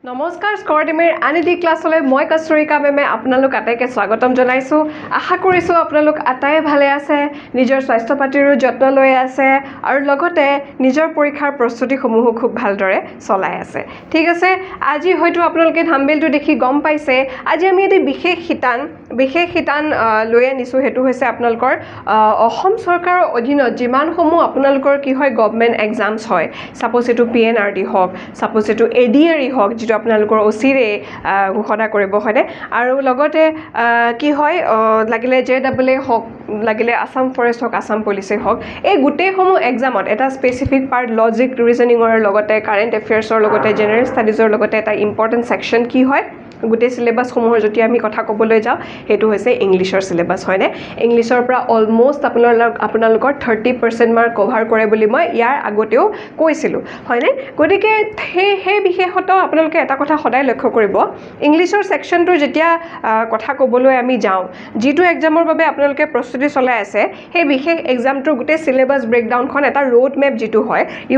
নমস্কাৰ স্কৰটিমেৰ আনিদি ক্লাছলৈ মই কষ্টৰিকা মেমে আপোনালোক আটাইকে স্বাগতম জনাইছোঁ আশা কৰিছোঁ আপোনালোক আটাই ভালে আছে নিজৰ স্বাস্থ্য পাতিৰো যত্ন লৈ আছে আৰু লগতে নিজৰ পৰীক্ষাৰ প্ৰস্তুতিসমূহো খুব ভালদৰে চলাই আছে ঠিক আছে আজি হয়তো আপোনালোকে থাম্বনেইলটো দেখি গম পাইছে আজি আমি এটা বিশেষ শিতান লৈ আনিছোঁ হেতু হৈছে আপোনালোকৰ অসম চৰকাৰৰ অধীনত যিমানসমূহ আপোনালোকৰ কি হয় গভৰ্ণমেণ্ট এক্সামছ হয় সাপোজ এটো পিএনআৰডি হওক সাপোজ এটো এডিআৰই হওক যেটো আপোনালোকৰ ওচিৰে ঘোষণা কৰিব হয়নে আৰু লগতে কি হয় লাগিলে জেডব্লিউ হওক লাগিলে আসাম ফৰেষ্ট হওক আসাম পুলিচে হওক এই গোটেইসমূহ এক্সামত এটা স্পেচিফিক পাৰ্ট লজিক ৰিজনিঙৰ লগতে কাৰেণ্ট এফেয়াৰ্ছৰ লগতে জেনাৰেল ষ্টাডিজৰ লগতে এটা ইম্পৰ্টেণ্ট ছেকশ্যন কি হয় গোটেই সিলেবাছসমূহৰ যদি আমি কথা ক'বলৈ যাওঁ হেতু হৈছে ইংলিছৰ সিলেবাছ হয়নে ইংলিছৰ পৰা অলমোষ্ট আপোনালোকৰ 30% মাৰ্ক কভাৰ কৰে বুলি মই ইয়াৰ আগতেও কৈছিলোঁ হয়নে গতিকে সেই বিশেষত আপোনালোকে এটা কথা সদায় লক্ষ্য কৰিব ইংলিছৰ ছেকশ্যনটো যেতিয়া কথা ক'বলৈ আমি যাওঁ যিটো এক্সামৰ বাবে আপোনালোকে প্ৰস্তুতি চলাই আছে সেই বিশেষ এক্সামটোৰ গোটেই সিলেবাছ ব্ৰেকডাউনখন এটা ৰোড মেপ যিটো হয় you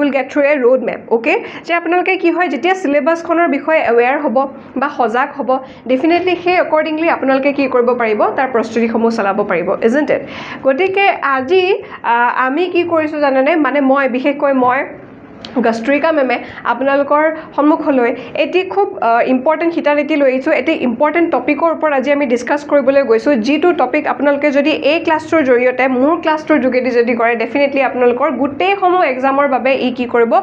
will get through a road map okay যে আপোনালোকে কি হয় যেতিয়া সিলেবাছখনৰ বিষয়ে এৱেৰ হ'ব বা সজাগ হ'ব ডেফিনেটলি সেই একৰ্ডিংলি আপোনালোকে কি কৰিব পাৰিব তাৰ প্ৰস্তুতিসমূহ চলাব পাৰিব ইজন্ট ইট গতিকে আজি আমি কি কৰিছোঁ জানেনে মানে মই বিশেষকৈ মই গষ্ট্ৰিকা মেমে আপোনালোকৰ সন্মুখলৈ এটি খুব ইম্পৰ্টেণ্ট শিতান এটি লৈ আহিছোঁ এটি ইম্পৰ্টেণ্ট টপিকৰ ওপৰত আজি আমি ডিছকাছ কৰিবলৈ গৈছোঁ যিটো টপিক আপোনালোকে যদি এই ক্লাছটোৰ জৰিয়তে মোৰ ক্লাছটোৰ যোগেদি যদি কৰে ডেফিনেটলি আপোনালোকৰ গোটেইসমূহ এক্সামৰ বাবে ই কি কৰিব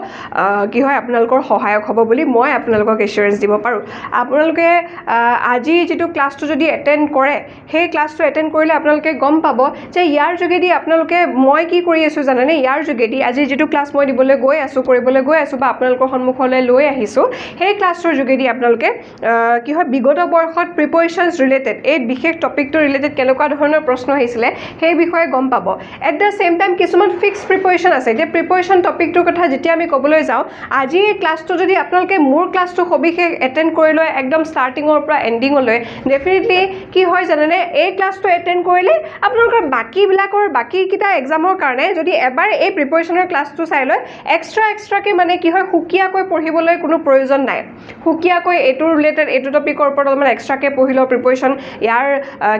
কি হয় আপোনালোকৰ সহায়ক হ'ব বুলি মই আপোনালোকক এছুৰেঞ্চ দিব পাৰোঁ আপোনালোকে আজি যিটো ক্লাছটো যদি এটেণ্ড কৰে সেই ক্লাছটো এটেণ্ড কৰিলে আপোনালোকে গম পাব যে ইয়াৰ যোগেদি আপোনালোকে মই কি কৰি আছোঁ জানেনে ইয়াৰ যোগেদি আজি যিটো ক্লাছ মই দিবলৈ গৈ আছোঁ কৰিবলৈ গৈ আছোঁ বা আপোনালোকৰ সন্মুখলৈ লৈ আহিছোঁ সেই ক্লাছটোৰ যোগেদি আপোনালোকে কি হয় বিগত বৰ্ষত প্ৰিপেৰেশ্যনছ ৰিলেটেড এই বিশেষ টপিকটো ৰিলেটেড কেনেকুৱা ধৰণৰ প্ৰশ্ন আহিছিলে সেই বিষয়ে গম পাব এট দ্য চেম টাইম কিছুমান ফিক্স প্ৰিপেৰেশ্যন আছে এতিয়া প্ৰিপেৰেশ্যন টপিকটোৰ কথা যেতিয়া আমি ক'বলৈ যাওঁ আজি এই ক্লাছটো যদি আপোনালোকে মোৰ ক্লাছটো সবিশেষ এটেণ্ড কৰি লয় একদম ষ্টাৰ্টিঙৰ পৰা এণ্ডিঙলৈ ডেফিনেটলি কি হয় জানেনে এই ক্লাছটো এটেণ্ড কৰিলে আপোনালোকৰ বাকীকেইটা এক্সামৰ কাৰণে যদি এবাৰ এই প্ৰিপেৰেশ্যনৰ ক্লাছটো চাই লয় এক্সট্ৰাকে মানে কি হয় সুকীয়াকৈ পঢ়িবলৈ কোনো প্ৰয়োজন নাই সুকীয়াকৈ এইটো ৰিলেটেড এইটো টপিকৰ ওপৰত অলপমান এক্সট্ৰাকৈ পঢ়িলেও প্ৰিপেৰেশ্যন ইয়াৰ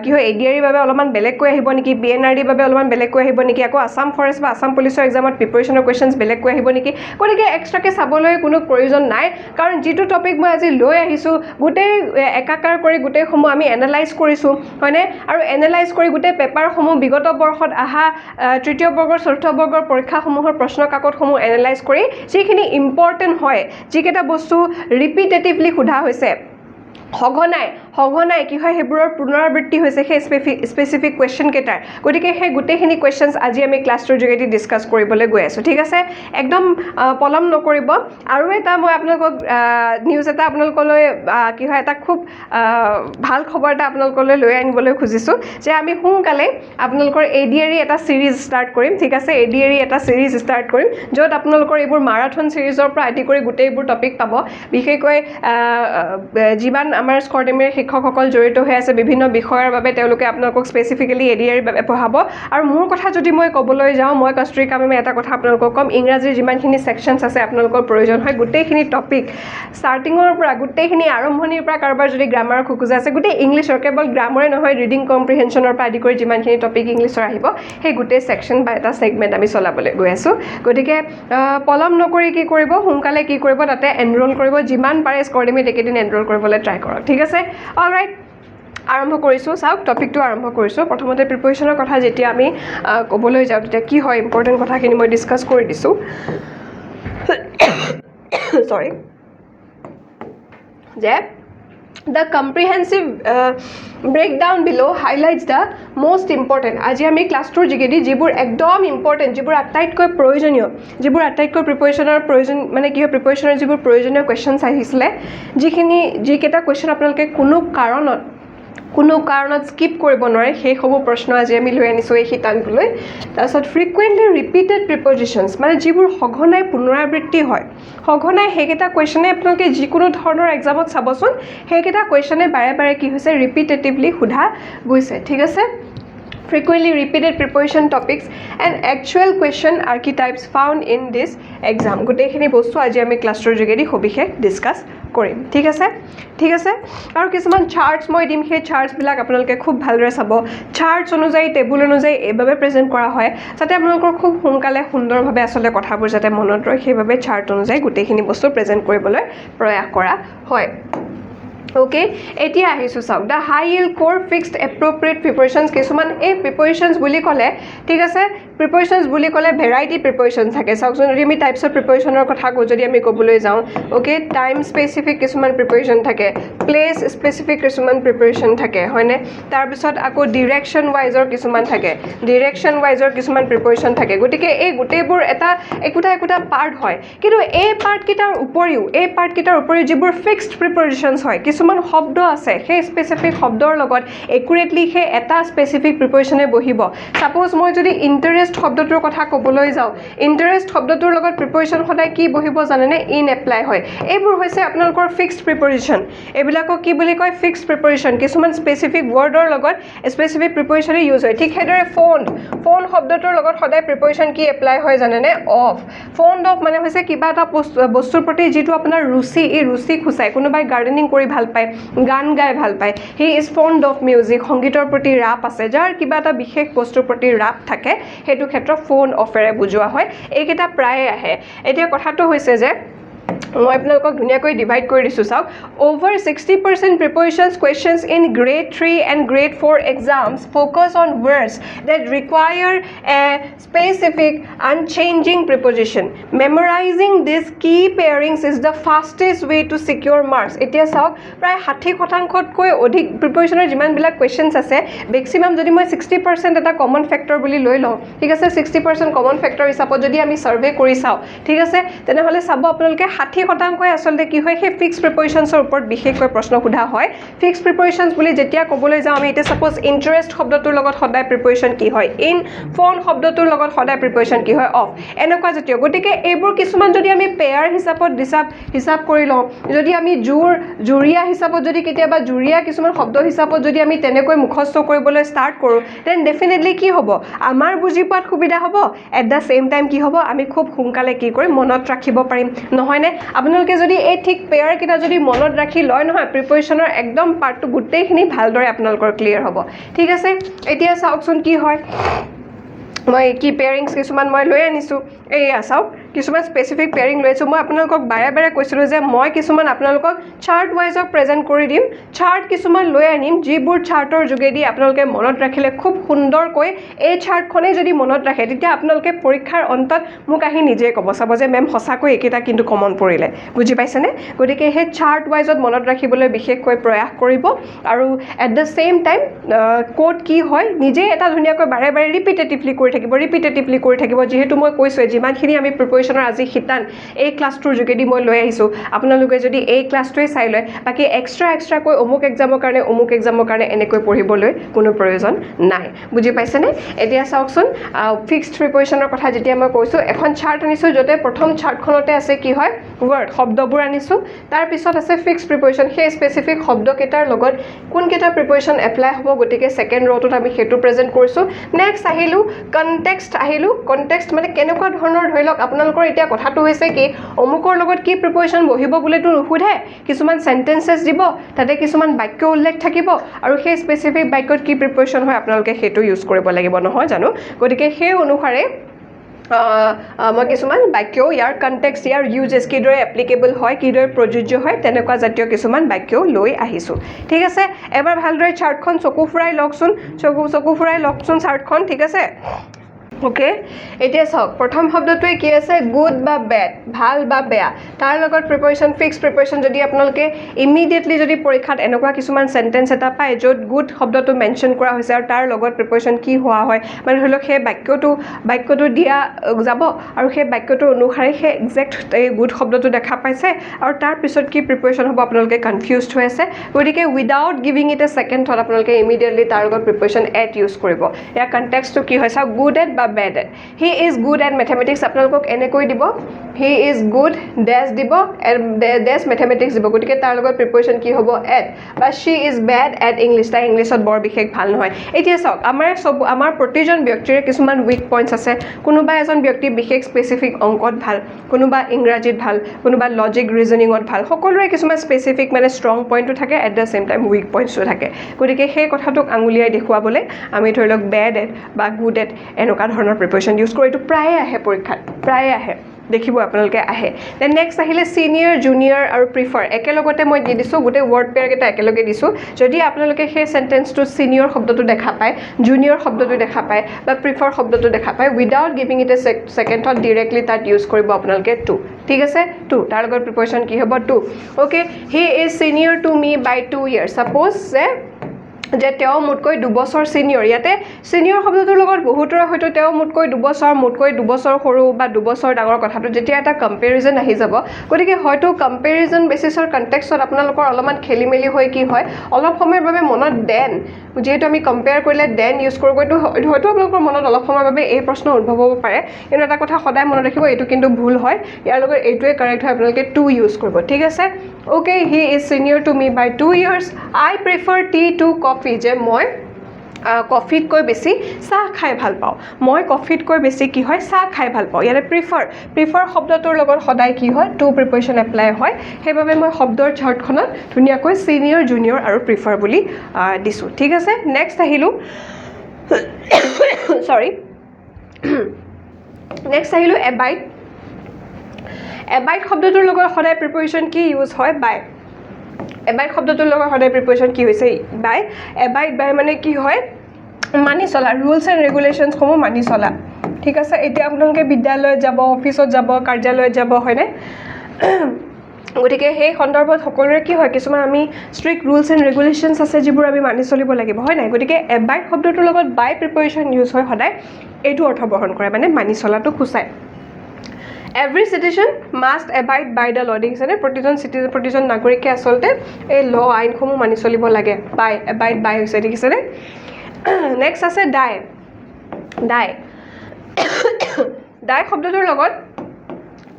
কি হয় এডিআৰিৰ বাবে অলপমান বেলেগকৈ আহিব নেকি পিএনআৰডিৰ বাবে অলপমান বেলেগকৈ আহিব নেকি আকৌ আসাম ফৰেষ্ট বা আসাম পুলিচৰ এক্সামত প্ৰিপেৰেশ্যনৰ কুৱেশ্যনছ বেলেগকৈ আহিব নেকি গতিকে এক্সট্ৰাকৈ চাবলৈ কোনো প্ৰয়োজন নাই কাৰণ যিটো টপিক মই আজি লৈ আহিছোঁ গোটেই একাকাৰ কৰি গোটেইসমূহ আমি এনালাইজ কৰিছোঁ হয়নে আৰু এনালাইজ কৰি গোটেই পেপাৰসমূহ বিগত বৰ্ষত অহা তৃতীয় বৰ্গৰ চতুৰ্থ বৰ্গৰ পৰীক্ষাসমূহৰ প্ৰশ্ন কাকতসমূহ এনালাইজ কৰি যিখিনি ইম্পৰ্টেণ্ট হয় যিকেইটা বস্তু ৰিপিটেটিভলি সোধা হৈছে সঘনাই কি হয় সেইবোৰৰ পুনৰাবৃত্তি হৈছে সেই স্পেচিফিক কুৱেশ্যন কেইটাৰ গতিকে সেই গোটেইখিনি কুৱেশ্যনছ আজি আমি ক্লাছটোৰ যোগেদি ডিছকাছ কৰিবলৈ গৈ আছোঁ ঠিক আছে একদম পলম নকৰিব আৰু এটা মই আপোনালোকক নিউজ এটা আপোনালোকলৈ কি হয় এটা খুব ভাল খবৰ এটা আপোনালোকলৈ লৈ আনিবলৈ খুজিছোঁ যে আমি সোনকালে আপোনালোকৰ এডিআৰি এটা ছিৰিজ ষ্টাৰ্ট কৰিম ঠিক আছে এডিআৰি এটা ছিৰিজ ষ্টাৰ্ট কৰিম য'ত আপোনালোকৰ এইবোৰ মাৰাথন ছিৰিজৰ পৰা আদি কৰি গোটেইবোৰ টপিক পাব বিশেষকৈ যিমান আমাৰ স্কৰটিমেৰ শিক্ষকসকল জড়িত হৈ আছে বিভিন্ন বিষয়ৰ বাবে তেওঁলোকে আপোনালোকক স্পেচিফিকেলি এডিআৰিৰ বাবে পঢ়াব আৰু মোৰ কথা যদি মই ক'বলৈ যাওঁ মই কষ্টৰিকা মেমে এটা কথা আপোনালোকক ক'ম ইংৰাজীৰ যিমানখিনি ছেকশ্যনছ আছে আপোনালোকৰ প্ৰয়োজন হয় গোটেইখিনি টপিক ষ্টাৰ্টিঙৰ পৰা গোটেইখিনি আৰম্ভণিৰ পৰা কাৰোবাৰ যদি গ্ৰামাৰ খোকোজা আছে গোটেই ইংলিছৰ কেৱল গ্ৰামাৰে নহয় ৰিডিং কম্প্ৰিহেনশ্যনৰ পৰা আদি কৰি যিমানখিনি টপিক ইংলিছৰ আহিব সেই গোটেই ছেকশ্যন বা এটা ছেগমেণ্ট আমি চলাবলৈ গৈ আছোঁ গতিকে পলম নকৰি কি কৰিব সোনকালে কি কৰিব তাতে এনৰোল কৰিব যিমান পাৰে স্কৰটিমেট একেদিন এনৰোল কৰিবলৈ ট্ৰাই কৰক ঠিক আছে অলৰাইট আৰম্ভ কৰিছোঁ চাওক টপিকটো আৰম্ভ কৰিছোঁ প্ৰথমতে প্ৰিপেৰেশ্যনৰ কথা যেতিয়া আমি ক'বলৈ যাওঁ তেতিয়া কি হয় ইম্পৰ্টেণ্ট কথাখিনি মই ডিছকাছ কৰি দিছোঁ চৰি যে The comprehensive breakdown below highlights the most important আজি আমি ক্লাছটোৰ যোগেদি যিবোৰ একদম ইম্পৰ্টেণ্ট যিবোৰ আটাইতকৈ প্ৰয়োজনীয় যিবোৰ আটাইতকৈ প্ৰিপেৰেশ্যনৰ প্ৰয়োজন মানে কি হয় প্ৰিপেৰেশ্যনৰ যিবোৰ প্ৰয়োজনীয় কুৱেশ্যনছ আহিছিলে যিকেইটা কুৱেশ্যন আপোনালোকে কোনো কাৰণত স্কিপ কৰিব নোৱাৰে সেইসমূহ প্ৰশ্ন আজি আমি লৈ আনিছোঁ এই শিতানটোলৈ তাৰপিছত ফ্ৰিকুৱেণ্টলি ৰিপিটেড প্ৰিপজিশ্যনছ মানে যিবোৰ সঘনাই পুনৰাবৃত্তি হয় সঘনাই সেইকেইটা কুৱেশ্যনে আপোনালোকে যিকোনো ধৰণৰ এক্সামত চাবচোন সেইকেইটা কুৱেশ্যনে বাৰে বাৰে কি হৈছে ৰিপিটেটিভলি সোধা গৈছে ঠিক আছে frequently repeated preposition topics and actual question archetypes found in this exam গোটেইখিনি বস্তু আজি আমি ক্লাছৰ যোগেদি সবিশেষ ডিসকাস কৰিম ঠিক আছে আৰু কিছুমান চাৰ্টস মই দিম সেই চাৰ্টস বিলাক আপোনালোকে খুব ভালদৰে চাব চাৰ্টস অনুযায়ী টেবুল অনুযায়ী এভাবে প্ৰেজেন্ট কৰা হয় যাতে আপোনালোকৰ খুব সোনকালে সুন্দৰভাৱে আসলে কথাবোৰ যাতে মনত ৰয় সেইভাবে চাৰ্ট অনুযায়ী গোটেইখিনি বস্তু প্ৰেজেন্ট কৰিবলৈ প্ৰয়াস কৰা হয় Okay, এতিয়া আহিছো চাওক দা হাই yield core fixed appropriate prepositions কিছুমান এই prepositions বুলি ক'লে ঠিক আছে prepositions বুলি ক'লে ভেৰাইটি prepositions থাকে চাওক যদি আমি টাইপস অফ prepositionৰ কথা যদি আমি ক'বলৈ যাওঁ okay time specific কিছুমান preposition থাকে place specific কিছুমান preposition থাকে হয়নে তাৰ পিছত আকৌ direction wise ৰ কিছুমান থাকে direction wise ৰ কিছুমান preposition থাকে গতিকে এই গুটেইবোৰ এটা একোটা পাৰ্ট হয় কিন্তু এই পাৰ্ট কিটাৰ উপৰিও যিবোৰ ফিক্সড prepositions হয় কিছুমান শব্দ আছে সেই স্পেসিফিক শব্দৰ লগত একুৰেটলি হে এটা স্পেসিফিক প্ৰিপজিশনে বহিব সাপোজ মই যদি ইন্টাৰেষ্ট শব্দটোৰ কথা ক'বলৈ যাওঁ ইন্টাৰেষ্ট শব্দটোৰ লগত প্ৰিপজিশন সদায় কি বহিব জানেনে ইন এপ্লাই হয় এইবোৰ হৈছে আপোনালোকৰ ফিক্সড প্ৰিপজিশন এবিলাকক কি বুলি কয় ফিক্সড প্ৰিপজিশন কিছুমান স্পেসিফিক ওয়াৰ্ডৰ লগত স্পেসিফিক প্ৰিপজিশনে ইউজ হয় ঠিক হেদৰে ফোন শব্দটোৰ লগত সদায় প্ৰিপজিশন কি এপ্লাই হয় জানেনে অফ ফোন অফ মানে হৈছে কিবা এটা বস্তুৰ প্ৰতি যেটো আপোনাৰ ৰুচি এই ৰুচি খুচাই কোনোবাই গাৰ্ডেনিং কৰি ভাল পায় গান গাই ভাল পায় he is fond of music সংগীতৰ প্ৰতি ৰাপ আছে যাৰ কিবা এটা বিশেষ বস্তুৰ প্ৰতি ৰাপ থাকে হেতু ক্ষেত্ৰ ফোন অফেৰে বুজোৱা হয় এইকেইটা প্ৰায় আহে এতিয়া কথাটো হৈছে যে মই আপোনালোকক ধুনিয়াকৈ ডিভাইড কৰি দিছো চাওক over 60% prepositions questions in grade 3 and grade 4 exams focus on words that require a specific unchanging preposition memorizing these key pairings is the fastest way to secure marks এতিয়া চাওক প্ৰায় 60% কৈ অধিক prepositioner যিমান বিলাক questions আছে maximum যদি মই 60% এটা common factor বুলি লৈ লওঁ ঠিক আছে 60% common factor হিচাপত যদি আমি সাৰ্ভে কৰি চাও ঠিক আছে তেনেহলে চাব আপোনালোকে 60% আসলে কি হয় হে ফিক্সড প্ৰিপজিশনছৰ ওপৰত বিশেষকৈ প্ৰশ্ন সোধা হয় ফিক্সড প্ৰিপজিশনছ বুলি যেতিয়া ক'বলৈ যাওঁ আমি এটা সাপোজ ইন্টাৰেষ্ট শব্দটোৰ লগত সদায় প্ৰিপজিশন কি হয় ইন ফোন শব্দটোৰ লগত সদায় প্ৰিপজিশন কি হয় অফ এনেকুৱা জাতীয় গতিকে এইবোৰ কিছুমান যদি আমি পেয়াৰ হিচাপত হিচাপ কৰি লওঁ যদি আমি জুৰিয়া হিচাপত যদি কেতিয়াবা জুৰিয়া কিছুমান শব্দ হিচাপত যদি আমি তেনেকৈ মুখস্থ কৰিবলৈ ষ্টাৰ্ট কৰো দেন ডেফিনেটলি কি হ'ব আমাৰ বুজি পোৱাত সুবিধা হ'ব এট দা সেম টাইম কি হ'ব আমি খুব সোনকালে কি কৰি মনত ৰাখিব পাৰিম নহয়নে আপোনালোকে যদি এই ঠিক পেয়াৰ কিটা যদি মনত ৰাখি লয় নহয় প্ৰিপজিশনৰ একদম পাৰ্টটো গুটেইখিনি ভালদৰে আপোনালোকৰ ক্লিয়াৰ হ'ব ঠিক আছে এতিয়া চাওকচোন কি হয় মই কি পেয়াৰিংছ কিছুমান মই লৈ আনিছো এইয়া চাওক কিছুমান স্পেসিফিক পেয়াৰিং লৈছো মই আপোনালোকক বাৰে কৈছিলো যে মই কিছুমান আপোনালোকক চাৰ্ট ওয়াইজক প্ৰেজেন্ট কৰি দিম চাৰ্ট কিছুমান লৈ আনিম যিবোৰ চাৰ্টৰ যোগেদি আপোনালোকে মনত ৰাখিলে খুব সুন্দৰকৈ এই চাৰ্টখনে যদি মনত ৰাখে তেতিয়া আপোনালোকে পৰীক্ষাৰ অন্তত মোক আহি নিজে ক'ব চাব যে মেম সঁচাকৈ একেটা কিন্তু কমন পৰিলে বুজি পাইছেনে গতিকে হে চাৰ্ট ওয়াইজত মনত ৰাখিবলৈ বিশেষকৈ প্ৰয়াস কৰিব আৰু at da same time code কি হয় নিজে এটা ধুনিয়াকৈ বাৰে ৰিপিটেটিভলি কৰি থাকিব যেহেতু মই কৈছো যিমানখিনি আমি প্ৰিপজিশনৰ আজি শিতান এই ক্লাছটোৰ যোগেদি মই লৈ আহিছো আপোনালোকে যদি এই ক্লাছটোৱে চাই লয় বাকি এক্সট্ৰা কৈ অমুক এক্সামৰ কাৰণে এনেকৈ পঢ়িবলৈ কোনো প্ৰয়োজন নাই বুজি পাইছেনে এতিয়া চাওকচোন ফিক্সড প্ৰিপজিশনৰ কথা যেতিয়া মই কৈছো এখন চাৰ্ট আনিছো যতে প্ৰথম চাৰ্টখনতে আছে কি হয় ওয়াৰ্ড শব্দবোৰ আনিছো তাৰ পিছত আছে ফিক্সড প্ৰিপজিশন সেই স্পেসিফিক শব্দকেইটাৰ লগত কোন কেইটা প্ৰিপজিশন এপ্লাই হ'ব গতিকে সেকেন্ড ৰটোত আমি হেতু প্ৰেজেন্ট কৰিছো নেক্সট আহিলো কনটেক্সট মানে কেনেকুৱা ধৰণৰ ধৰি লওক আপোনালোকৰ এতিয়া কথাটো হৈছে কি অমুকৰ লগত কি প্ৰিপজিশন বহিব বুলিতো নুসুধে কিছুমান সেন্টেন্সেস দিব তাতে কিছুমান বাক্য উল্লেখ থাকিব আৰু সেই স্পেসিফিক বাক্যত কি প্ৰিপজিশন হয় আপোনালোকে হেতু ইউজ কৰিব লাগিব নহয় জানো গতিকে সেই অনুসাৰে মই কিছুমান বাক্য ইয়াৰ কনটেক্সট ইয়াৰ ইউজেস কিদৰে এপ্লিকেবল হয় কিদৰে প্ৰযোজ্য হয় তেনেকুৱা জাতীয় কিছুমান বাক্য লৈ আহিছো ঠিক আছে এবাৰ ভালদৰে চাৰ্টখন চকু ফুৰাই লওকচোন চাৰ্টখন ঠিক আছে ওকে এতিয়া চাওক প্ৰথম শব্দটোৱে কি আছে গুড বা ব্যাড ভাল বা বেয়া তাৰ লগত প্ৰিপজিশন ফিক্সড প্ৰিপজিশন যদি আপোনালোকে ইমিডিয়েটলি যদি পৰীক্ষাত এনেকুৱা কিছুমান সেন্টেন্স এটা পায় য'ত গুড শব্দটো মেনশন কৰা হৈছে আৰু তাৰ লগত প্ৰিপজিশন কি হোৱা হয় মানে ধৰি লওক সেই বাক্যটো দিয়া যাব আৰু সেই বাক্যটো অনুসাৰে সেই এক্সাক্ট এই গুড শব্দটো দেখা পাইছে আৰু তাৰ পিছত কি প্ৰিপজিশন হ'ব আপোনালোকে কনফিউজড হৈ আছে গতিকে without giving it A second thought আপোনালোকে ইমিডিয়েটলি তাৰ লগত প্ৰিপজিশন এট ইউজ কৰিব ইয়াৰ কনটেক্সটটো কি হয় চাওক গুড এট বা bad at. He is good at mathematics. আপোনালোকক এনেকৈ দিব he is good dash দিব dash mathematics দিব গতিকে তাৰ লগত প্ৰিপজিশ্যন কি হ'ব at বা she is bad at English তাই ইংলিছত বৰ বিশেষ ভাল নহয় এতিয়া চাওক আমাৰ প্ৰতিজন ব্যক্তিৰ কিছুমান উইক পইণ্টছ আছে কোনোবা এজন ব্যক্তি বিশেষ স্পেচিফিক অংকত ভাল কোনোবা ইংৰাজীত ভাল কোনোবা লজিক ৰিজনিঙত ভাল সকলোৰে কিছুমান স্পেচিফিক মানে ষ্ট্ৰং পইণ্টটো থাকে at the same time weak পইণ্টছো থাকে গতিকে সেই কথাটোক আঙুলিয়াই দেখুৱাবলৈ আমি ধৰি লওক বেড এট বা গুড এট এনেকুৱা ধৰণৰ প্ৰিপেৰেশ্যন ইউজ কৰোঁ এইটো প্ৰায়ে আহে পৰীক্ষাত প্ৰায়ে আহে দেখিব আপোনালোকে আহে দেন নেক্সট আহিলে সিনিয়ৰ জুনিয়ৰ আৰু প্ৰিফাৰ একেলগতে মই দি দিছোঁ গোটেই ৱৰ্ড পেয়াৰকেইটা একেলগে দিছোঁ যদি আপোনালোকে সেই চেণ্টেন্সটোত সিনিয়ৰ শব্দটো দেখা পায় জুনিয়ৰ শব্দটো দেখা পায় বা প্ৰিফাৰ শব্দটো দেখা পায় without giving it A second thought directly তাত ইউজ কৰিব আপোনালোকে টু ঠিক আছে টু তাৰ লগত প্ৰিপজিশ্যন কি হ'ব to okay he is senior to me by 2 years suppose যে তেওঁ মোতকৈ 2 বছৰ সিনিয়ৰ ইয়াতে সিনিয়ৰ শব্দটোৰ লগত বহুতৰে হয়তো তেওঁ মোতকৈ 2 বছৰ সৰু বা 2 বছৰ ডাঙৰ কথাটো যেতিয়া এটা কম্পেৰিজন আহি যাব গতিকে হয়তো কম্পেৰিজন বেচিছৰ কনটেক্সটত আপোনালোকৰ অলপমান খেলিমেলি হৈ কি হয় অলপ সময়ৰ বাবে মনত দেন যেহেতু আমি কম্পেয়াৰ কৰিলে দেন ইউজ কৰোঁ এইটো হয়তো আপোনালোকৰ মনত অলপ সময়ৰ বাবে এই প্ৰশ্ন উদ্ভৱ হ'ব পাৰে কিন্তু এটা কথা সদায় মনত ৰাখিব এইটো কিন্তু ভুল হয় ইয়াৰ লগত এইটোৱে কাৰেক্ট হয় আপোনালোকে টু ইউজ কৰিব ঠিক আছে okay he is senior to me by 2 years I prefer tea to coffee যে মই কফিতকৈ বেছি চাহ খাই ভাল পাওঁ মই কফিতকৈ বেছি কি হয় চাহ খাই ভাল পাওঁ ইয়াতে প্ৰিফাৰ শব্দটোৰ লগত সদায় কি হয় টু প্ৰিপজিশ্যন এপ্লাই হয় সেইবাবে মই শব্দৰ চাৰ্টখনত ধুনীয়াকৈ সিনিয়ৰ জুনিয়ৰ আৰু প্ৰিফাৰ বুলি দিছোঁ ঠিক আছে নেক্সট আহিলোঁ চৰি নেক্সট আহিলোঁ এবাইট শব্দটোৰ লগত সদায় প্ৰিপজিশ্যন কি ইউজ হয় বাই এবাইট শব্দটোৰ লগত সদায় প্ৰিপজিশ্যন কি হৈছে বাই এবাইট বাই মানে কি হয় মানি চলা ৰুলছ এণ্ড ৰেগুলেশ্যনছসমূহ মানি চলা ঠিক আছে এতিয়া আপোনালোকে বিদ্যালয়ত যাব অফিচত যাব কাৰ্যালয়ত যাব হয়নে গতিকে সেই সন্দৰ্ভত সকলোৰে কি হয় কিছুমান আমি ষ্ট্ৰিক্ট ৰুলছ এণ্ড ৰেগুলেশ্যনছ আছে যিবোৰ আমি মানি চলিব লাগিব হয় নাই গতিকে এবাইট শব্দটোৰ লগত বাই প্ৰিপজিশ্যন ইউজ হয় সদায় এইটো অৰ্থ বহন কৰে মানে মানি চলাটো সূচায় every citizen must abide by the law দেখিছেনে প্ৰতিজন নাগৰিকে আচলতে এই ল আইনসমূহ মানি চলিব লাগে এবাইড বাই হৈছে দেখিছেনে নেক্সট আছে ডাই শব্দটোৰ লগত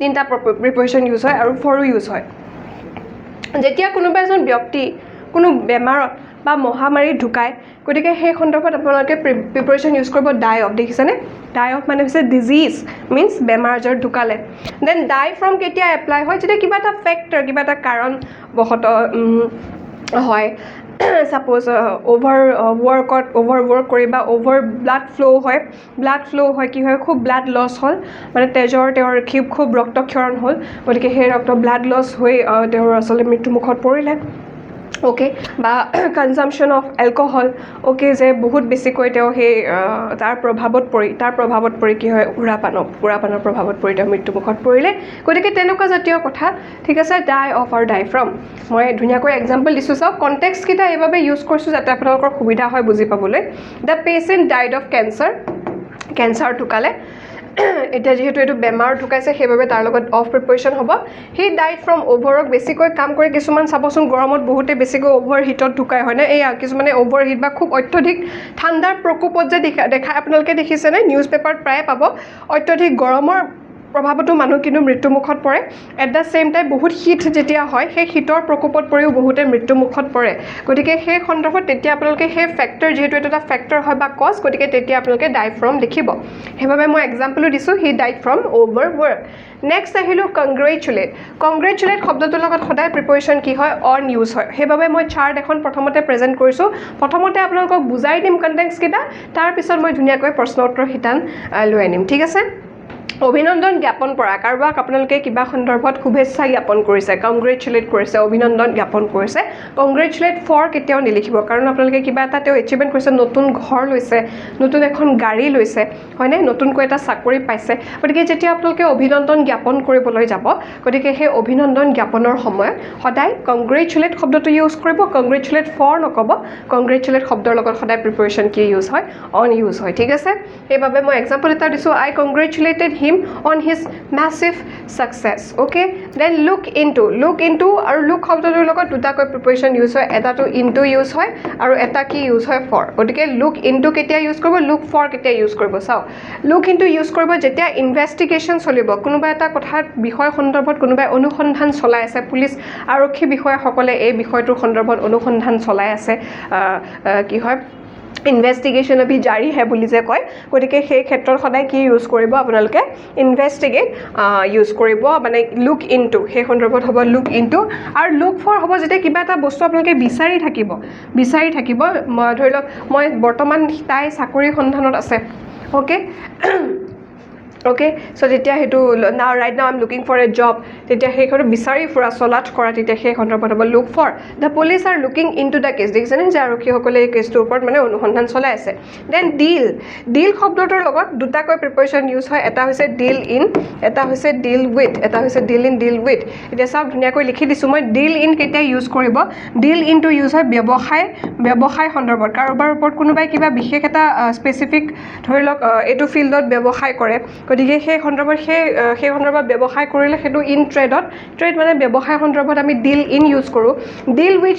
3টা প্ৰিপজিশ্যন ইউজ হয় আৰু ফৰো ইউজ হয় যেতিয়া কোনোবা এজন ব্যক্তি কোনো বেমাৰত বা মহামাৰীত ঢুকায় গতিকে সেই সন্দৰ্ভত আপোনালোকে প্ৰিপজিশ্যন ইউজ কৰিব ডাই অফ দেখিছেনে ডাই অফ মানে হৈছে ডিজিজ মিনছ বেমাৰ আজাৰত ঢুকালে দেন ডাই ফ্ৰম কেতিয়া এপ্লাই হয় যেতিয়া কিবা এটা ফেক্টৰ কিবা এটা কাৰণবশতঃ হয় ছাপ'জ অভাৰ ৱৰ্ক কৰি বা অভাৰ ব্লাড ফ্ল' হয় কি হয় খুব ব্লাড লছ হ'ল মানে তেওঁৰ খুব ৰক্তক্ষৰণ হ'ল গতিকে সেই ব্লাড লছ হৈ তেওঁৰ আচলতে মৃত্যুমুখত পৰিলে অ'কে বা কনজাম্পশ্যন অফ এলকহল অ'কে যে বহুত বেছিকৈ তেওঁ সেই তাৰ প্ৰভাৱত পৰি কি হয় সুৰাপানৰ প্ৰভাৱত পৰি তেওঁ মৃত্যুমুখত পৰিলে গতিকে তেনেকুৱা জাতীয় কথা ঠিক আছে ডাই অফ আৰু ডাই ফ্ৰম মই ধুনীয়াকৈ এক্সাম্পল দিছোঁ চাওক কণ্টেক্সটকেইটা এইবাবে ইউজ কৰিছোঁ যাতে আপোনালোকৰ সুবিধা হয় বুজি পাবলৈ the patient died of cancer ঢুকালে এতিয়া যেহেতু এইটো বেমাৰ ঢুকাইছে সেইবাবে তাৰ লগত অফ প্ৰিপজিশ্যন হ'ব হি ডাইড ফ্ৰম অভাৰৱৰ্ক বেছিকৈ কাম কৰি কিছুমান চাবচোন গৰমত বহুতে বেছিকৈ অভাৰ হিটত ঢুকাই হয়নে এয়া কিছুমানে অভাৰ হিট বা খুব অত্যধিক ঠাণ্ডাৰ প্ৰকোপত যে দেখাই আপোনালোকে দেখিছেনে নিউজ পেপাৰত প্ৰায়ে পাব অত্যধিক গৰমৰ প্ৰভাৱতো মানুহ কিন্তু মৃত্যুমুখত পৰে এট দ্য ছেইম টাইম বহুত শীত যেতিয়া হয় সেই শীতৰ প্ৰকোপত পৰিও বহুতে মৃত্যুমুখত পৰে গতিকে সেই সন্দৰ্ভত তেতিয়া আপোনালোকে সেই ফেক্টৰ যিহেতু এইটো এটা ফেক্টৰ হয় বা কজ গতিকে তেতিয়া আপোনালোকে ডাই ফ্ৰম লিখিব সেইবাবে মই এক্সাম্পলো দিছোঁ he died from over work next আহিলোঁ কংগ্ৰেচুলেট শব্দটোৰ লগত সদায় প্ৰিপজিশ্যন কি হয় অন ইউজ হয় সেইবাবে মই চাৰ্ট এখন প্ৰথমতে প্ৰেজেণ্ট কৰিছোঁ প্ৰথমতে আপোনালোকক বুজাই দিম কণ্টেক্সটকেইটা তাৰপিছত মই ধুনীয়াকৈ প্ৰশ্ন উত্তৰ শিতান লৈ আনিম ঠিক আছে অভিনন্দন জ্ঞাপন কৰা কাৰোবাক আপোনালোকে কিবা সন্দৰ্ভত শুভেচ্ছা জ্ঞাপন কৰিছে কংগ্ৰেচুলেট কৰিছে অভিনন্দন জ্ঞাপন কৰিছে কংগ্ৰেচুলেট ফৰ কেতিয়াও নিলিখিব কাৰণ আপোনালোকে কিবা এটা তেওঁ এচিভমেণ্ট কৰিছে নতুন ঘৰ লৈছে নতুন এখন গাড়ী লৈছে হয়নে নতুনকৈ এটা চাকৰি পাইছে গতিকে যেতিয়া আপোনালোকে অভিনন্দন জ্ঞাপন কৰিবলৈ যাব গতিকে সেই অভিনন্দন জ্ঞাপনৰ সময়ত সদায় কংগ্ৰেচুলেট শব্দটো ইউজ কৰিব কংগ্ৰেচুলেট ফৰ নক'ব কংগ্ৰেচুলেট শব্দৰ লগত সদায় প্ৰিপজিশ্যন কি ইউজ হয় অন ইউজ হয় ঠিক আছে সেইবাবে মই এক্সাম্পল এটা দিছোঁ আই কংগ্ৰেচুলেটেড him on his massive success. Okay, then look into আৰু look শব্দটোৰ লগত দুটাকৈ প্ৰিপজিশ্যন ইউজ হয় এটাটো into ইউজ হয় আৰু এটা কি ইউজ হয় for গতিকে look into কেতিয়া ইউজ কৰিব look for কেতিয়া ইউজ কৰিব চাও look into ইউজ কৰিব যেতিয়া ইনভেষ্টিগেশ্যন চলিব কোনোবা এটা কথাৰ বিষয় সন্দৰ্ভত কোনোবাই অনুসন্ধান চলাই আছে পুলিচ আৰক্ষী বিষয়াসকলে এই বিষয়টোৰ সন্দৰ্ভত অনুসন্ধান চলাই আছে কি হয় ইনভেষ্টিগেশ্যন অভি জাৰি হে বুলি যে কয় গতিকে সেই ক্ষেত্ৰত সদায় কি ইউজ কৰিব আপোনালোকে ইনভেষ্টিগেট ইউজ কৰিব মানে লুক ইনটু সেই সন্দৰ্ভত হ'ব লুক ইনটু আৰু লুক ফৰ হ'ব যেতিয়া কিবা এটা বস্তু আপোনালোকে বিচাৰি থাকিব ধৰি লওক মই বৰ্তমান তাই চাকৰি সন্ধানত আছে ওকে okay so তেতিয়া হেতু now right now I'm looking for a job তেতিয়া সেই খৰ বিচাৰি ফুৰা চলাট কৰা তেতিয়া সেই সন্দৰ্ভত হ'ব look for the police are looking into the case দেখিছেনে যে আৰক্ষী সকলে এই কেছটোৰ ওপৰত মানে অনুসন্ধান চলাই আছে then deal শব্দটোৰ লগত দুটাকৈ প্ৰিপজিশ্যন ইউজ হয় এটা হৈছে deal in এটা হৈছে deal with deal with এতিয়া সব ধুনিয়াকৈ লিখি দিছো মই deal in কেতিয়া ইউজ কৰিব deal in to ইউজ হয় ব্যৱসায় সন্দৰ্ভত কাৰোবাৰ ওপৰত কোনোবাই কিবা বিশেষ এটা স্পেসিফিক ধৰি লওক এটো ফিল্ডত ব্যৱসায় কৰে গতিকে সেই সন্দৰ্ভত সেই সন্দৰ্ভত ব্যৱসায় কৰিলে হেতু ইন ট্ৰেড মানে ব্যৱসায় সন্দৰ্ভত আমি ডিল ইন ইউজ কৰো ডিল উইথ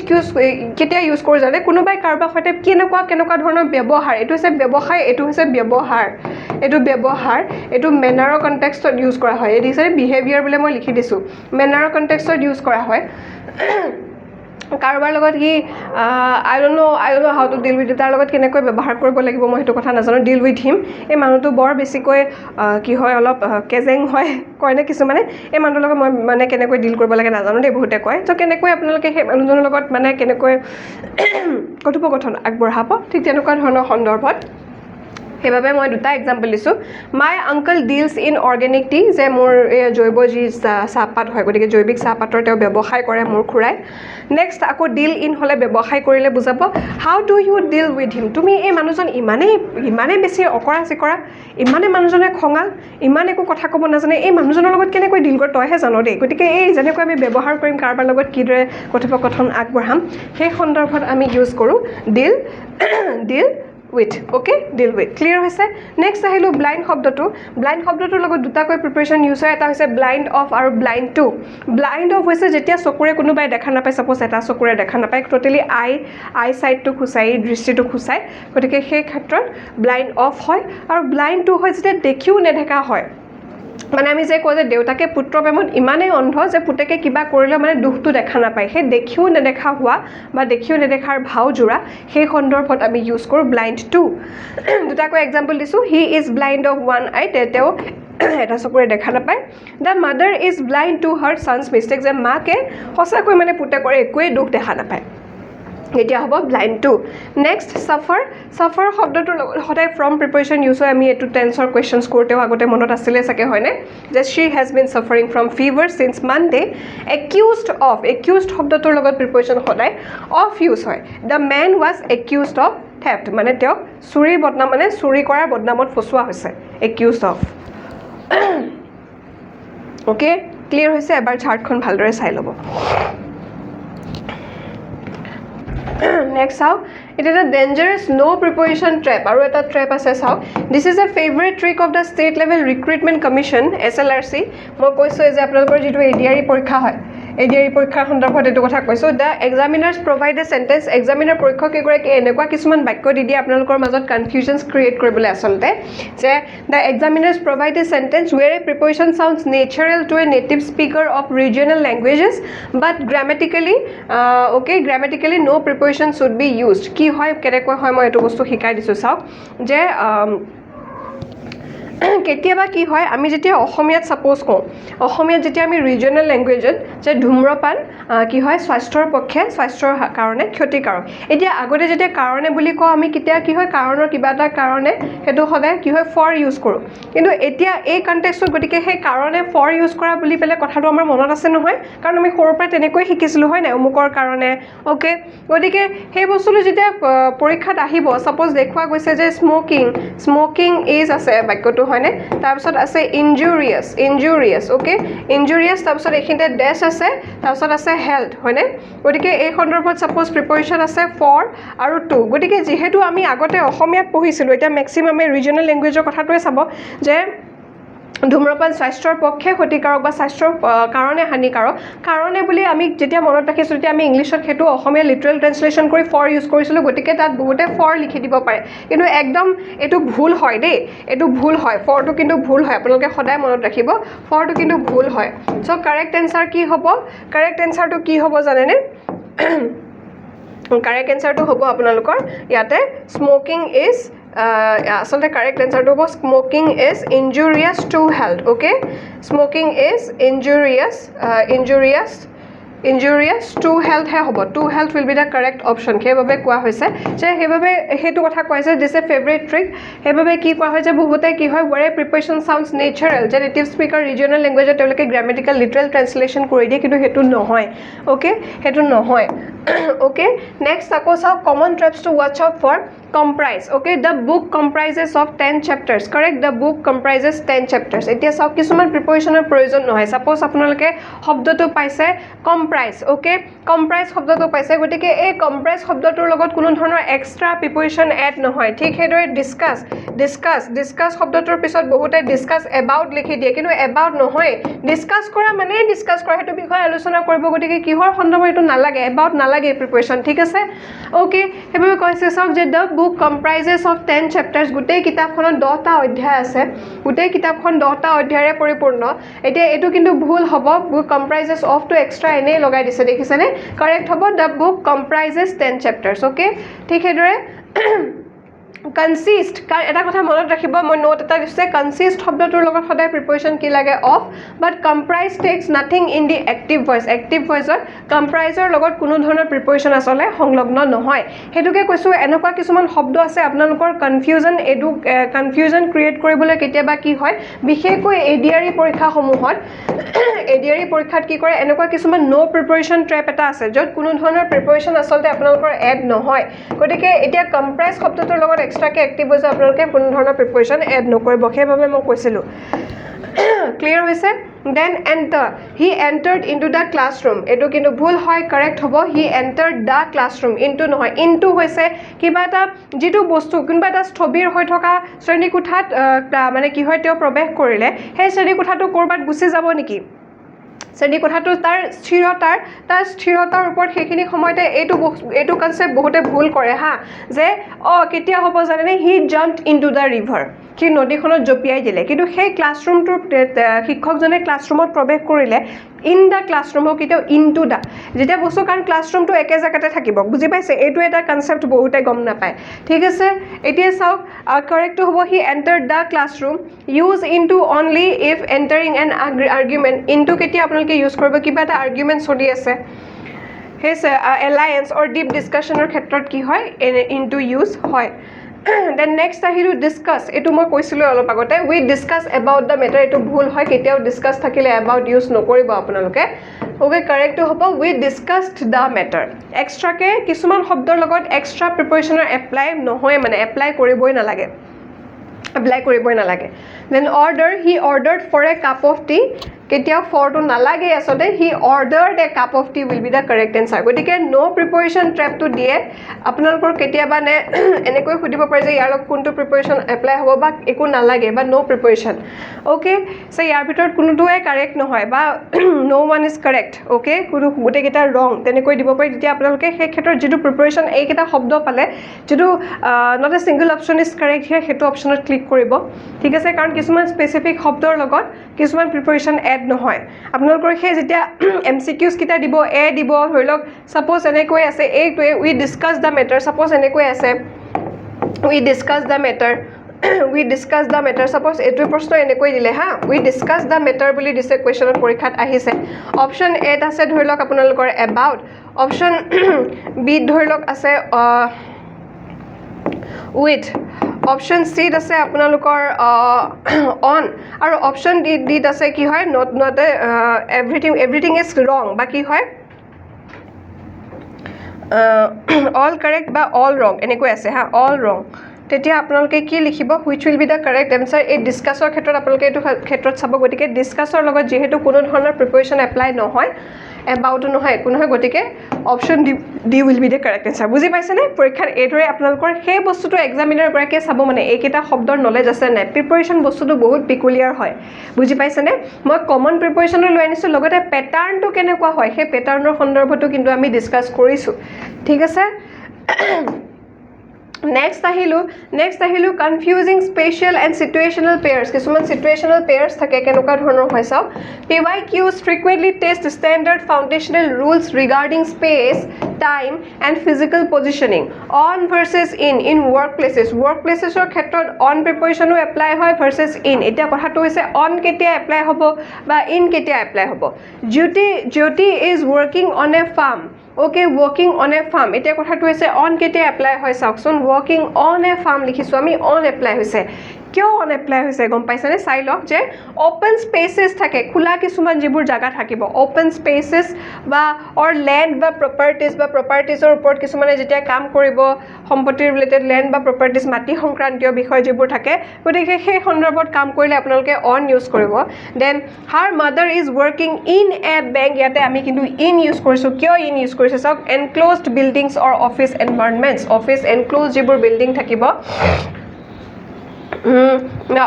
কেতিয়া ইউজ কৰো জানে কোনোবাই কাৰোবাৰ সৈতে কেনেকুৱা ধৰণৰ ব্যৱহাৰ এটো হৈছে ব্যৱসায় এটো হৈছে ব্যৱহাৰ এটো মেনাৰৰ কনটেক্সটত ইউজ কৰা হয় এটো হৈছে বিহেভিয়াৰ বুলি মই লিখি দিছো মেনাৰৰ কনটেক্সটত ইউজ কৰা হয় কাৰোবাৰ লগত কি I don't know how to deal with তাৰ লগত কেনেকৈ ব্যৱহাৰ কৰিব লাগিব মই হেতু কথা নাজানো deal with him এই মানুহটো বৰ বেছিকৈ কি হয় অলপ কেজেং হয় কয়নে কিছু মানে এই মানুহৰ লগত মই মানে কেনেকৈ ডিল কৰিব লাগে নাজানো দে বহুতে কয় তো কেনেকৈ আপোনালোকে সেই মানুহজনৰ লগত মানে কেনেকৈ কথোপকথন আগবঢ়াব ঠিক তেনেকুৱা ধৰণৰ সন্দৰ্ভত হেবাবে মই দুটা এক্সাম্পল দিছো my uncle deals in organic tea যে মোৰ জৈৱ যি চাহপাত হয় গতিকে জৈৱিক চাহপাতৰ তেওঁ ব্যৱসায় কৰে মোৰ খুৰাই নেক্সট আকৌ ডিল ইন হলে ব্যৱসায় কৰিলে বুজাব how do you deal with him তুমি এই মানুহজন ইমানে বেছি অকৰা চিকৰা ইমানে মানুহজনে খঙাল ইমান একো কথা ক'ব নাজানে এই মানুহজনৰ লগত কেনেকৈ ডিল কৰ তইহে জানো দেই গতিকে এই যেনেকৈ আমি ব্যৱহাৰ কৰিম কাৰোবাৰ লগত কিদৰে কথোপকথন আগবঢ়াম সেই সন্দৰ্ভত আমি ইউজ কৰো ডিল with okay deal with clear hoise next ahilu blind শব্দটোৰ লগত দুটাকৈ প্ৰিপজিশ্যন ইউজ হয় এটা হৈছে blind of আৰু blind of হৈছে যেতিয়া চকুৰে কোনোবাই দেখা নাপায় সাপোজ এটা চকুৰে দেখা নাপায় টোটালি আই সাইড টু খুসাই দৃষ্টিটো খুসাই গতিকে সেই ক্ষেত্ৰত blind of হয় আৰু blind to হয় যেতিয়া দেখিও নেদেখা হয় মানে আমি যে কয় যে দেউতাকে পুত্ৰ প্ৰেমত ইমানেই অন্ধ যে পুতেকে কিবা কৰিলে মানে দুখটো দেখা নাপায় সেই দেখিও নেদেখা হোৱা বা দেখিও নেদেখাৰ ভাও জোৰা সেই সন্দৰ্ভত আমি ইউজ কৰো blind to দুটাকৈ এক্সাম্পল দিছো he is blind of one eye তেওঁ এটা চকুৰে দেখা নাপায় the mother is blind to her son's mistake যে মাকে সঁচাকৈ মানে পুতেকৰ একোৱে দুখ দেখা নাপায় এতিয়া হ'ব blind to next suffer শব্দটোৰ লগত সদায় from preposition ইউজ হয় আমি এটো টেন্সৰ কোৱেশ্চনছ কৰতেও আগতে মনত আছিলে সাকে হয়নে যে she has been suffering from fever since Monday accused শব্দটোৰ লগত preposition সদায় of ইউজ হয় the man was accused of theft মানে তেওঁক চুৰি কৰাৰ বদনামত ফসোৱা হৈছে accused of okay clear হৈছে এবাৰ চাৰ্টখন ভালদৰে চাই ল'ব next how it is a dangerous no preposition trap aru eta trap ase sao this is a favorite trick of the state level recruitment commission SLRC moi koiso je apnalokor jitu ADRE porikha hoy ADRE porikha সন্দৰ্ভত এটো কথা কৈছো the examiners provide a sentence examiner পৰীক্ষক এগৰে কি এনেকুৱা কিছুমান বাক্য দি দি আপোনালোকৰ মাজত কনফিউজনছ ক্ৰিয়েট কৰিবলৈ আসলতে যে the examiners provide a sentence where a preposition sounds natural to a native speaker of regional languages but grammatically no preposition should be used কি হয় কেনেকৈ হয় মই এটো বস্তু শিকাই দিছো চাও যে কেতিয়াবা কি হয় আমি যেতিয়া অসমীয়াত সাপোজ কওঁ অসমীয়াত যেতিয়া আমি ৰিজনাল ল্যাঙ্গুৱেজত যে ধূম্ৰপান কি হয় স্বাস্থ্যৰ কাৰণে ক্ষতিকাৰক এতিয়া আগতে যেতিয়া কাৰণে বুলি কওঁ আমি কেতিয়া কি হয় কাৰণৰ কিবা এটা কাৰণে হেতু সদায় কি হয় ফৰ ইউজ কৰো কিন্তু এতিয়া এই কনটেক্সটত গতিকে সেই কাৰণে ফৰ ইউজ কৰা বুলি পেলে কথাটো আমাৰ মনত আছে নহয় কাৰণ আমি সৰুৰ পৰা তেনেকৈ শিকিছিলো হয় না অমুকৰ কাৰণে ওকে গতিকে সেই বস্তুটো যেতিয়া পৰীক্ষাত আহিব সাপোজ দেখুৱা গৈছে যে স্মোকিং ইজ আছে বাক্যটো হয়নে তাৰপিছত আছে ইনজুৰিয়াস ওকে ইনজুৰিয়াস তাৰপিছত এখিনতে ডেশ আছে তাৰপিছত আছে হেলথ হয়নে গতিকে এই সন্দৰ্ভত সাপোজ প্ৰিপজিশ্যন আছে ফৰ আৰু টু গতিকে যেহেতু আমি আগতে অসমীয়াত পঢ়িছিলো এটা ম্যাক্সিমামে ৰিজনাল ল্যাঙ্গুৱেজৰ কথাটোৱে চাব যে ধূম্ৰপান স্বাস্থ্যৰ পক্ষে ক্ষতিকাৰক বা স্বাস্থ্যৰ কাৰণে হানিকাৰক কাৰণে বুলি আমি যেতিয়া মনত ৰাখিছোঁ তেতিয়া আমি ইংলিছত সেইটো অসমীয়া লিটাৰেল ট্ৰেন্সলেশ্যন কৰি ফৰ ইউজ কৰিছিলোঁ গতিকে তাত বহুতে ফৰ লিখি দিব পাৰে কিন্তু একদম এইটো ভুল হয় দেই এইটো ভুল হয় ফৰটো কিন্তু ভুল হয় আপোনালোকে সদায় মনত ৰাখিব ফৰটো কিন্তু ভুল হয় চ' কাৰেক্ট এনচাৰ কি হ'ব কাৰেক্ট এনচাৰটো কি হ'ব জানেনে কাৰেক্ট এনচাৰটো হ'ব আপোনালোকৰ ইয়াতে স্মকিং ইজ আচলতে কাৰেক্ট এনচাৰটো হ'ব smoking is injurious to health okay smoking is injurious to হেল্থহে হ'ব to health will be the correct option সেইবাবে কোৱা হৈছে যে সেইবাবে সেইটো কথা কোৱা হৈছে দিছ এ ফেভৰেট ট্ৰিক সেইবাবে কি কোৱা হয় যে বহুতে কি হয় ৱেৰ প্ৰিপেৰেশ্যন চাউণ্ডছ নেচাৰেল যে নেটিভ স্পীকাৰ ৰিজনেল লেংগুৱেজত তেওঁলোকে গ্ৰামেটিকেল লিটাৰেল ট্ৰেন্সলেশ্যন কৰি দিয়ে কিন্তু সেইটো নহয় অ'কে সেইটো নহয় অ'কে নেক্সট আকৌ চাওক common traps to watch out for comprise okay the book comprises of 10 chapters correct the book comprises 10 chapters এতিয়া চাওক কিছুমান প্ৰিপৰেশ্যনৰ প্ৰয়োজন নহয় সাপোজ আপোনালোকে শব্দটো পাইছে comprise okay comprise শব্দটো পাইছে গতিকে এই comprise শব্দটোৰ লগত কোনো ধৰণৰ এক্সট্ৰা প্ৰিপৰেশ্যন এড নহয় ঠিক সেইদৰে discuss শব্দটোৰ পিছত বহুতে discuss about লিখি দিয়ে কিন্তু about নহয় discuss কৰা মানে discuss কৰা হেতু বিষয়ে আলোচনা কৰিব গতিকে কিহৰ সন্দৰ্ভত এইটো নালাগে about নালাগে প্ৰিপৰেশ্যন ঠিক আছে okay হেবে কৈছে চাওক যে the book comprises of 10 chapters গোটেই কিতাপখনত 10টা অধ্যায় আছে গোটেই কিতাপখন 10টা অধ্যায়ৰে পৰিপূৰ্ণ এতিয়া এটো কিন্তু ভুল হ'ব book comprises of to extra এনে লগাই দিছে দেখিছেনে কাৰেক্ট হ'ব the book comprises 10 chapters okay ঠিক হেদৰে consist এটা কথা মনত ৰাখিব মই নোট এটা দিছে consist শব্দটোৰ লগত সদায় প্ৰিপৰেশ্যন কি লাগে of but comprise takes nothing in the active voiceৰ compriseৰ লগত কোনো ধৰণৰ প্ৰিপৰেশ্যন আসলে সংলগ্ন নহয় হেতুকে কৈছো এনেকুৱা কিছুমান শব্দ আছে আপোনালোকৰ কনফিউজন ক্ৰিয়েট কৰিবলৈ কেতিয়াবা কি হয় বিশেষকৈ এডিআৰই পৰীক্ষাসমূহত এডিআৰই পৰীক্ষাত কি কৰে এনেকুৱা কিছুমান নো প্ৰিপৰেশ্যন ট্ৰেপ এটা আছে য'ত কোনো ধৰণৰ প্ৰিপৰেশ্যন আসলতে আপোনালোকৰ এড নহয় গতিকে এতিয়া কম্প্ৰাইজ শব্দটোৰ লগত এক্সট্ৰাকে এক্টিভ হৈছে আপোনালোকে কোনো ধৰণৰ প্ৰিপৰেশ্যন এড নকৰিব সেইভাবে মই কৈছিলোঁ ক্লিয়াৰ হৈছে then enter he entered into the classroom এটো কিন্তু ভুল হয় কাৰেক্ট হ'ব he entered the classroom into নহয় into হৈছে কিবা এটা যেটো বস্তু কিবা এটা স্থবিৰ হৈ থকা শ্ৰেণী কোঠাত মানে কি হয় তেও প্ৰৱেশ কৰিলে সেই শ্ৰেণী কোঠাটো কৰবাত গুছি যাব নেকি শ্ৰেণী কোঠাটো তাৰ স্থিৰতাৰ ওপৰত সেইখিনি সময়তে এইটো কনসেপ্ট বহুতে ভুল কৰে হা যে কেতিয়া হ'ব জানেনে he jumped into da river কি নদীখনত জপিয়াই দিলে কিন্তু সেই ক্লাছৰুমটোৰ শিক্ষকজনে ক্লাছৰুমত প্ৰৱেশ কৰিলে ইন দা ক্লাছৰুম কিটো ইনটু দা যেতিয়া বস্তু কাৰণ ক্লাছৰুমটো একে জায়গাতে থাকিব বুজি পাইছে এইটো এটা কনসেপ্ট বহুতে গম নাপায় ঠিক আছে এতিয়া চাওক কাৰেক্ট হ'ব he entered the classroom use into only if entering an argument into কেতিয়া আপোনালোকে ইউজ কৰিব কিবা এটা আৰ্গুমেন্ট চলি আছে হেই এলায়েন্স অৰ ডিপ ডিসকাশনৰ ক্ষেত্ৰত কি হয় ইনটু ইউজ হয় then next আহিলো discuss এটো মই কৈছিলো অলপ আগতে we discuss about the matter এটো ভুল হয় কেতিয়াও discuss থাকিলে about ইউজ নকৰিব আপোনালোকে ওকে কাৰেক্ট হ'ব we discussed the matter extra কে কিছুমান শব্দৰ লগত এক্সট্ৰা প্ৰিপৰেশ্যনৰ এপ্লাই নহয় মানে এপ্লাই কৰিবই নালাগে then order he ordered for a cup of tea কেতিয়াও ফৰটো নালাগে আসলে he ordered a cup of tea will be the correct answer গতিকে no preparation trap to দিয়ে আপোনালোকৰ কেতিয়াবা নে এনেকৈ খুদিব পাৰে যে ইয়াৰ লগত কোনটো প্ৰিপৰেশ্যন এপ্লাই হ'ব বা একো নালাগে বা no preparation ওকে সো ইয়াৰ ভিতৰত কোনোটোৱে কাৰেক্ট নহয় বা no one is correct okay কোনো গুটে কেইটা ৰং তেনেকৈ দিব পাৰে তেতিয়া আপোনালোকে সেই ক্ষেত্ৰত যেটো প্ৰিপৰেশ্যন এই কেইটা শব্দ পালে যেটো not a single option is correct here হেতু অপচনত ক্লিক কৰিব ঠিক আছে কাৰণ কিছুমান স্পেসিফিক শব্দৰ লগত কিছুমান প্ৰিপৰেশ্যন এড নহয় আপোনালোকৰ সেই যেতিয়া এমসিকিউজ কিটা দিব এ দিব ধৰিলক সাপোজ এনেকৈ আছে এইটোৱে we discuss the matter suppose এনেকৈ আছে we discuss the matter suppose এটো প্ৰশ্ন এনেকৈ দিলে হা we discuss the matter বুলি দিছে কোৱেশ্চনত পৰীক্ষাত আহিছে অপচন এ আছে ধৰিলক আপোনালোকৰ about অপচন বি ধৰিলক আছে with অপচন সি আছে আপোনালোকৰ অন আৰু অপচন ডি আছে কি হয় not everything is wrong বা কি হয় all correct বা all wrong এনেকৈ আছে হা all wrong তেতিয়া আপোনালোকে কি লিখিব which will be the correct answer এই ডিসকাসৰ ক্ষেত্ৰত আপোনালোকে এটো ক্ষেত্ৰত চাব গতিকে ডিসকাসৰ লগত যেহেতু কোনো ধৰণৰ প্ৰিপৰেশ্যন এপ্লাই নহয় এবাউটো নহয় একো নহয় গতিকে option D will be the correct answer বুজি পাইছেনে পৰীক্ষাত এইদৰে আপোনালোকৰ সেই বস্তুটো এক্সামিনাৰ গৰাকীয়ে চাব মানে এইকেইটা শব্দৰ নলেজ আছে নাই প্ৰিপাৰেশ্যন বস্তুটো বহুত পিকুলিয়াৰ হয় বুজি পাইছেনে মই কমন প্ৰিপাৰেশ্যনো লৈ আনিছোঁ লগতে পেটাৰ্ণটো কেনেকুৱা হয় সেই পেটাৰ্ণৰ সন্দৰ্ভতো কিন্তু আমি ডিছকাছ কৰিছোঁ ঠিক আছে Next আহিলো confusing spatial and situational pairs কিছুমান situational pairs থাকে কেনেকুৱা ধৰণৰ হয় চাওক PYQs frequently test standard foundational rules regarding space time and physical positioning on versus in workplaces ৰ ক্ষেত্ৰত on preposition apply হয় versus in এতিয়া কথাটো হৈছে on কেতিয়া apply হ'ব বা in কেতিয়া apply হ'ব Jyoti is working on a farm Okay, working on a farm. এতিয়া কথাটো হৈছে on কেতিয়া এপ্লাই হয় চাওকচোন working on a farm লিখিছো আমি on এপ্লাই হৈছে কিয় on এপ্লাই হৈছে গম পাইছেনে চাই লওক যে open spaces থাকে খোলা কিছুমান যিবোৰ জায়গা থাকিব open spaces বা or land বা propertiesৰ ওপৰত কিছুমানে যেতিয়া কাম কৰিব সম্পত্তি ৰিলেটেড land বা properties মাটি সংক্ৰান্তীয় বিষয় যিবোৰ থাকে গতিকে সেই সন্দৰ্ভত কাম কৰিলে আপোনালোকে on ইউজ কৰিব then her mother is working in a bank ইয়াতে আমি কিন্তু in ইউজ কৰিছো কিয় in ইউজ কৰিছো চাওক enclosed buildings or office environments office enclosed যিবোৰ বিল্ডিং থাকিব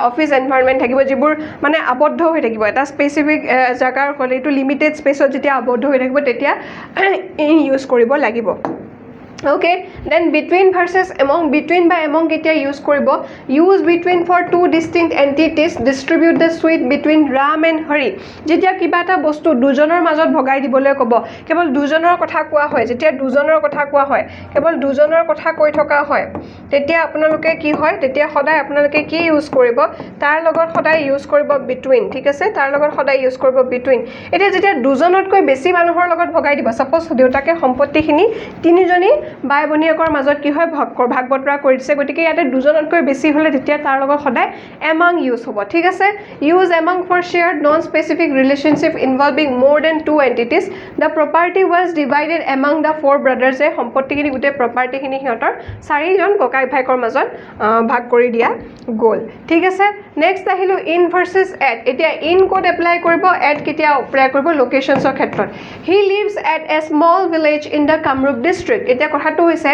অফিস এনভায়ৰনমেন্ট থাকিব যিবোৰ মানে আবদ্ধ হৈ থাকিব এটা স্পেসিফিক জাগাৰ হলে এটো লিমিটেড স্পেসত যেতিয়া আবদ্ধ হৈ থাকিব তেতিয়া ইউজ কৰিব লাগিব Okay, then between versus among by among কেতিয়া ইউজ কৰিব use between for two distinct entities distribute the sweet between Ram and Hari যেতিয়া কিবা এটা বস্তু দুজনৰ মাজত ভগাই দিবলৈ ক'ব কেৱল দুজনৰ কথা কোৱা হয় যেতিয়া দুজনৰ কথা কোৱা হয় কেৱল দুজনৰ কথা কৈ থকা হয় তেতিয়া আপোনালোকে কি হয় তেতিয়া সদায় আপোনালোকে কি ইউজ কৰিব তাৰ লগত সদায় ইউজ কৰিব between ঠিক আছে তাৰ লগত সদায় ইউজ কৰিব between এতিয়া যেতিয়া দুজনতকৈ বেছি মানুহৰ লগত ভগাই দিব সাপোজ দেউতাকে সম্পত্তিখিনি তিনিজনী বাই বনিয়াকৰ মাজত কি হয় ভাগ বটৰা কৰিছে গতিকে ইয়াতে দুজনতকৈ বেছি হলে তেতিয়া তাৰ লগত সদায় among ইউজ হ'ব ঠিক আছে use among for shared non specific relationship involving more than two entities the property was divided among the four brothers এ সম্পত্তিখিনি গুটে প্ৰপাৰ্টিখিনি হিহঁতৰ চাৰিজন ককাই ভাইকৰ মাজত ভাগ কৰি দিয়া গ'ল ঠিক আছে নেক্সট আহিলো in versus at এতিয়া in কোড এপ্লাই কৰিব at কেতিয়া এপ্লাই কৰিব লোকেশনছৰ ক্ষেত্ৰত he lives at a small village in the Kamrup district এতিয়া কথাটো হৈছে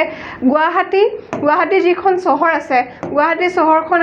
গুৱাহাটী যিখন চহৰ আছে গুৱাহাটী চহৰখন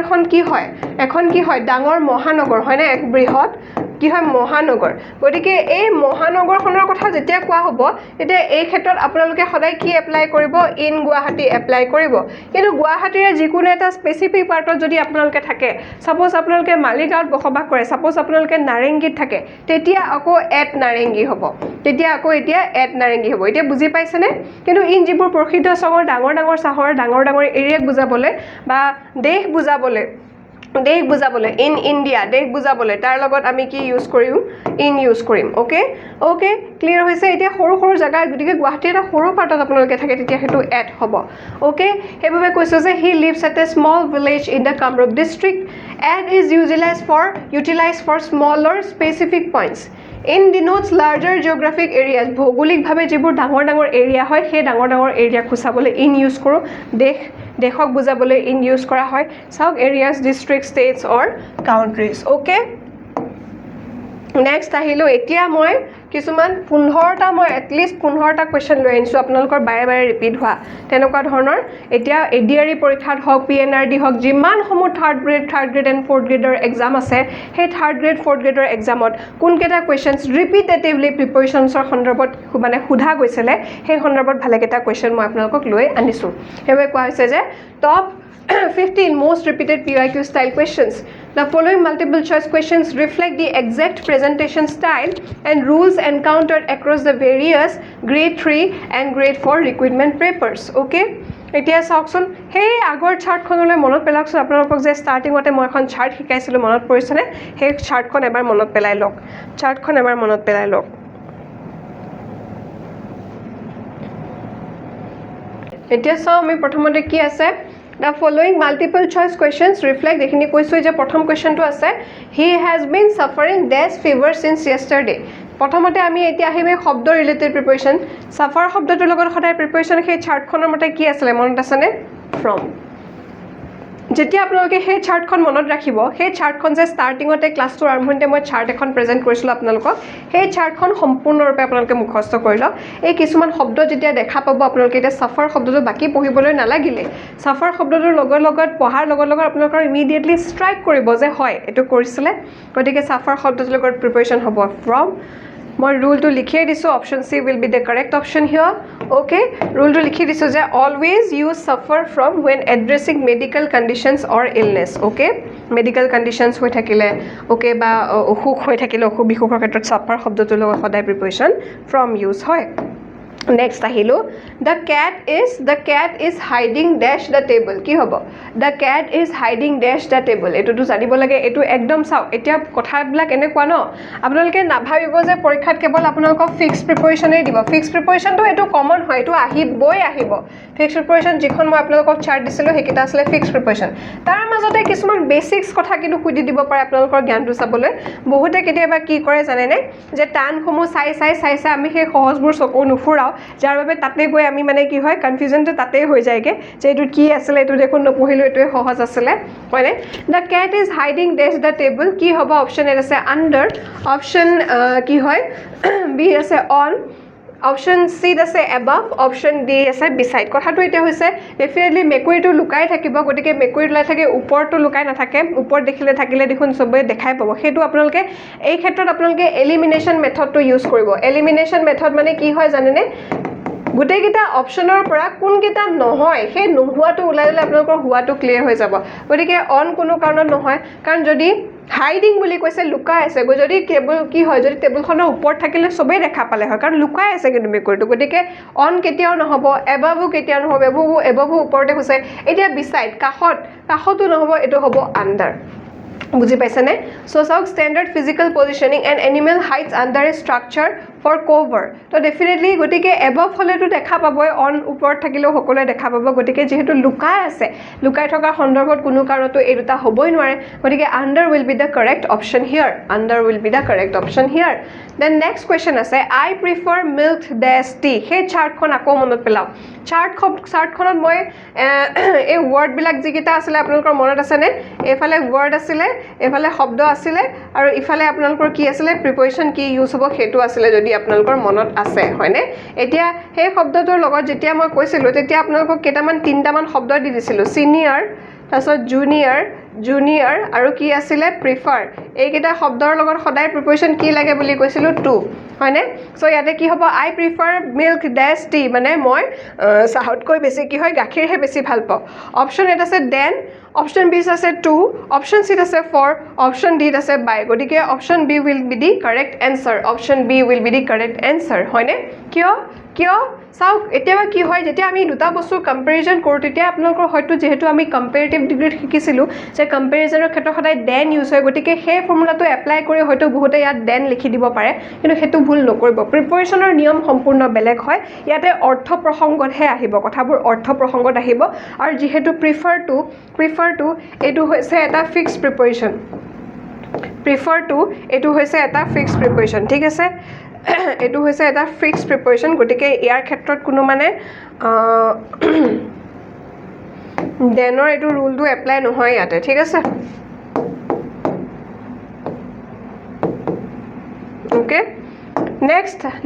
এখন কি হয় ডাঙৰ মহানগৰ হয় না এক বৃহৎ কি হয় মহানগৰ গতিকে এই মহানগৰখনৰ কথা যেতিয়া কোৱা হ'ব তেতিয়া এই ক্ষেত্ৰত আপোনালোকে সদায় কি এপ্লাই কৰিব ইন গুৱাহাটী এপ্লাই কৰিব কিন্তু গুৱাহাটীৰ যিকোনো এটা স্পেসিফিক পাৰ্টত যদি আপোনালোকে থাকে সাপোজ আপোনালোকে মালিগাঁৱত বসবাস কৰে সাপোজ আপোনালোকে নাৰেংগীত থাকে তেতিয়া আকৌ এট নাৰেংগী হ'ব তেতিয়া আকৌ এতিয়া এট নাৰেংগী হ'ব এতিয়া বুজি পাইছেনে কিন্তু ইন যিবোৰ প্ৰসিদ্ধ চহৰ ডাঙৰ চহৰ ডাঙৰ এৰিয়াক বুজাবলৈ বা দেশ বুজাবলৈ ইন ইন্ডিয়া দেশ বুজাবলৈ তাৰ লগত আমি কি ইউজ কৰিম ইন ইউজ কৰিম ওকে ক্লিয়াৰ হৈছে এতিয়া সৰু জায়গা গতিকে গুৱাহাটী এটা সৰু পাৰ্টত আপোনালোকে থাকে তেতিয়া হেতু এট হ'ব ওকে হেভাবে কৈছো যে he lives at a small village in the Kamrup district at is utilized for smaller specific points in denotes larger geographic areas ভৌগোলিকভাৱে যিবোৰ ডাঙৰ এৰিয়া হয় সেই ডাঙৰ এৰিয়া খুচাবলৈ ইন ইউজ কৰো দেশক বুজাবলৈ ইন ইউজ কৰা হয় সাউথ এৰিয়াজ ডিস্ট্ৰিক্ট ষ্টেটস অৰ কাউন্ট্ৰিজ ওকে নেক্সট আহিলো এতিয়া মই কিছুমান 15টা মই এটলিষ্ট 15টা কোৱেশ্চন লৈ আনিছো আপোনালোকৰ বাৰে ৰিপিট হোৱা তেনেকুৱা ধৰণৰ এতিয়া এডিআৰই পৰীক্ষাত হওক পিএনআৰডি হওক যিমান সমূহ থাৰ্ড গ্ৰেড এণ্ড ফৰ্থ গ্ৰেডৰ এক্সাম আছে সেই থাৰ্ড গ্ৰেড ফৰ্থ গ্ৰেডৰ এক্সামত কোনকেইটা কোৱেশ্চনছ ৰিপিটেটিভলি প্ৰিপাৰেশ্যনছৰ সন্দৰ্ভত মানে সোধা গৈছিলে সেই সন্দৰ্ভত ভালেকেইটা কোৱেশ্চন মই আপোনালোকক লৈ আনিছো সেইবাবে কোৱা হৈছে যে top 15 most repeated PYQ style questions. The following multiple choice questions reflect the exact presentation style and rules encountered across the various grade 3 and grade 4 requirement papers. Okay? এতিয়া চাওকচোন সেই আগৰ চাৰ্টখনলৈ মনত পেলাওকচোন আপোনালোকক যে ষ্টাৰ্টিঙতে মই এখন চাৰ্ট শিকাইছিলোঁ মনত পৰিছেনে সেই চাৰ্টখন এবাৰ মনত পেলাই লওক এতিয়া চাও আমি প্ৰথমতে কি আছে The following multiple choice questions reflect দেখিনি কৈছো যে প্ৰথম কোৱেশ্চনটো আছে he has been suffering dash fever since yesterday প্ৰথমতে আমি এতিয়া আহিমে শব্দ ৰিলেটেড প্ৰিপাৰেচন সাফাৰ শব্দটোৰ লগত সদায় প্ৰিপাৰেচন সেই চাৰ্টখনৰ মতে কি আছিল মনত আছেনে from যেতিয়া আপোনালোকে সেই চাৰ্টখন মনত ৰাখিব সেই চাৰ্টখন যে ষ্টাৰ্টিঙতে ক্লাছটোৰ আৰম্ভণিতে মই চাৰ্ট এখন প্ৰেজেণ্ট কৰিছিলোঁ আপোনালোকক সেই চাৰ্টখন সম্পূৰ্ণৰূপে আপোনালোকে মুখস্থ কৰি লওক এই কিছুমান শব্দ যেতিয়া দেখা পাব আপোনালোকে এতিয়া চাফাৰ শব্দটো বাকী পঢ়িবলৈ নালাগিলে চাফাৰ শব্দটোৰ লগত পঢ়াৰ লগত আপোনালোকৰ ইমিডিয়েটলি ষ্ট্ৰাইক কৰিব যে হয় এইটো কৰিছিলে গতিকে চাফাৰ শব্দটোৰ লগত প্ৰিপাৰেশ্যন হ'ব ফ্ৰম মই ৰুলটো লিখিয়ে দিছোঁ option C will be the correct option here okay ৰুলটো লিখি দিছোঁ যে always use suffer from when addressing medical conditions or illness okay medical conditions হৈ থাকিলে অ'কে বা অসুখ হৈ থাকিলে অসুখ বিসুখৰ ক্ষেত্ৰত চাফাৰ শব্দটোৰ লগত সদায় প্ৰিপাৰেশ্যন ফ্ৰম ইউজ হয় নেক্সট আহিলোঁ the cat is hiding dash the table কি হ'ব the cat is hiding dash the table এইটোতো জানিব লাগে এইটো একদম চাওক এতিয়া কথাবিলাক এনেকুৱা ন আপোনালোকে নাভাবিব যে পৰীক্ষাত কেৱল আপোনালোকক ফিক্স প্ৰিপাৰেশ্যনেই দিব ফিক্স প্ৰিপাৰেশ্যনটো এইটো কমন হয় এইটো আহিবই আহিব ফিক্স প্ৰিপাৰেশ্যন যিখন মই আপোনালোকক চাৰ্ট দিছিলোঁ সেইকেইটা আছিলে ফিক্স প্ৰিপাৰেশ্যন তাৰ মাজতে কিছুমান বেচিক্স কথা কিন্তু সুধি দিব পাৰে আপোনালোকৰ জ্ঞানটো চাবলৈ বহুতে কেতিয়াবা কি কৰে জানেনে যে টানসমূহ চাই আমি সেই সহজবোৰ চকু নুফুৰাওঁ যাৰ বাবে তাতে গৈ আমি মানে কি হয় কনফিউজনটো তাতেই হৈ যায়গৈ যে এইটো কি আছিলে এইটো দেখোন নপঢ়িলোঁ এইটোৱে সহজ আছিলে হয়নে the cat is hiding dash the table কি হ'ব অপশ্যন এ আছে আণ্ডাৰ অপশ্যন কি হয় বি আছে অন অপশ্যন চিত আছে এবাভ অপশ্যন ডি আছে বিচাইড কথাটো এতিয়া হৈছে ডেফিনেটলি মেকুৰীটো লুকাই থাকিব গতিকে মেকুৰী ওলাই থাকে ওপৰটো লুকাই নাথাকে ওপৰত থাকিলে দেখোন চবেই দেখাই পাব সেইটো আপোনালোকে এই ক্ষেত্ৰত আপোনালোকে এলিমিনেশ্যন মেথডটো ইউজ কৰিব এলিমিনেশ্যন মেথড মানে কি হয় জানেনে গোটেইকেইটা অপশ্যনৰ পৰা কোনকেইটা নহয় সেই নোহোৱাটো ওলাই ল'লে আপোনালোকৰ হোৱাটো ক্লিয়াৰ হৈ যাব গতিকে অন কোনো কাৰণত নহয় কাৰণ যদি হাইডিং বুলি কৈছে লুকাই আছে যদি কেবল কি হয় যদি টেবুলখনৰ ওপৰত থাকিলে চবেই দেখা পালে হয় কাৰণ লুকাই আছে কিন্তু মেকুৰীটো গতিকে অন কেতিয়াও নহ'ব এবাবো কেতিয়াও নহ'ব এবাবো ওপৰতে হৈছে এতিয়া বিচাইড কাষতো নহ'ব এইটো হ'ব আণ্ডাৰ বুজি পাইছেনে চ' চাওক standard physical positioning and animal hides under a structure for cover তো ডেফিনেটলি গতিকে এবাভ হ'লেতো দেখা পাবই অন ওপৰত থাকিলেও সকলোৱে দেখা পাব গতিকে যিহেতু লুকাই আছে লুকাই থকাৰ সন্দৰ্ভত কোনো কাৰণতো এই দুটা হ'বই নোৱাৰে গতিকে under will be the correct option here under will be the correct option here then next question আছে I prefer milk dash tea সেই চাৰ্টখন আকৌ মনত পেলাওক চাৰ্টখনত মই এই ৱৰ্ডবিলাক যিকেইটা আছিলে আপোনালোকৰ মনত আছেনে এইফালে ৱৰ্ড আছিলে এইফালে শব্দ আছিলে আৰু ইফালে আপোনালোকৰ কি আছিলে প্ৰিপ'জিশ্যন কি ইউজ হ'ব সেইটো আছিলে যদি আপোনালোকৰ মনত আছে হয়নে এতিয়া সেই শব্দটোৰ লগত যেতিয়া মই কৈছিলোঁ তেতিয়া আপোনালোকক তিনিটামান শব্দ দি দিছিলোঁ চিনিয়ৰ তাৰপিছত জুনিয়ৰ আৰু কি আছিলে প্ৰিফাৰ এইকেইটা শব্দৰ লগত সদায় প্ৰিপ'জিশ্যন কি লাগে বুলি কৈছিলোঁ টু হয়নে চ' ইয়াতে কি হ'ব আই প্ৰিফাৰ মিল্ক ডেছ টি মানে মই চাহতকৈ বেছি কি হয় গাখীৰহে বেছি ভাল পাওঁ অপশ্যন এত আছে দেন অপশ্যন বিত আছে টু অপশ্যন চিত আছে ফৰ অপশ্যন ডিত আছে বাই গতিকে option B will be the correct answer option B will be the correct answer হয়নে কিয় চাওক এতিয়াবা কি হয় যেতিয়া আমি দুটা বস্তুৰ কম্পেৰিজন কৰোঁ তেতিয়া আপোনালোকৰ হয়তো যিহেতু আমি কম্পেৰেটিভ ডিগ্ৰীত শিকিছিলোঁ যে কম্পেৰিজনৰ ক্ষেত্ৰত সদায় দেন ইউজ হয় গতিকে সেই ফৰ্মুলাটো এপ্লাই কৰি হয়তো বহুতে ইয়াত দেন লিখি দিব পাৰে কিন্তু সেইটো ভুল নকৰিব প্ৰিপ'জিশ্যনৰ নিয়ম সম্পূৰ্ণ বেলেগ হয় ইয়াতে অৰ্থ প্ৰসংগতহে আহিব কথাবোৰ অৰ্থ প্ৰসংগত আহিব আৰু যিহেতু প্ৰিফাৰটো এইটো হৈছে এটা ফিক্সড প্ৰিপ'জিশ্যন এইটো হৈছে এটা ফিক্সড প্ৰিপ'জিশ্যন ঠিক আছে এইটো হৈছে এটা ফিক্সড প্ৰিপ'জিশ্যন গতিকে ইয়াৰ ক্ষেত্ৰত কোনো মানে দেনৰ এইটো ৰুলটো এপ্লাই নহয় ইয়াতে ঠিক আছে অ'কে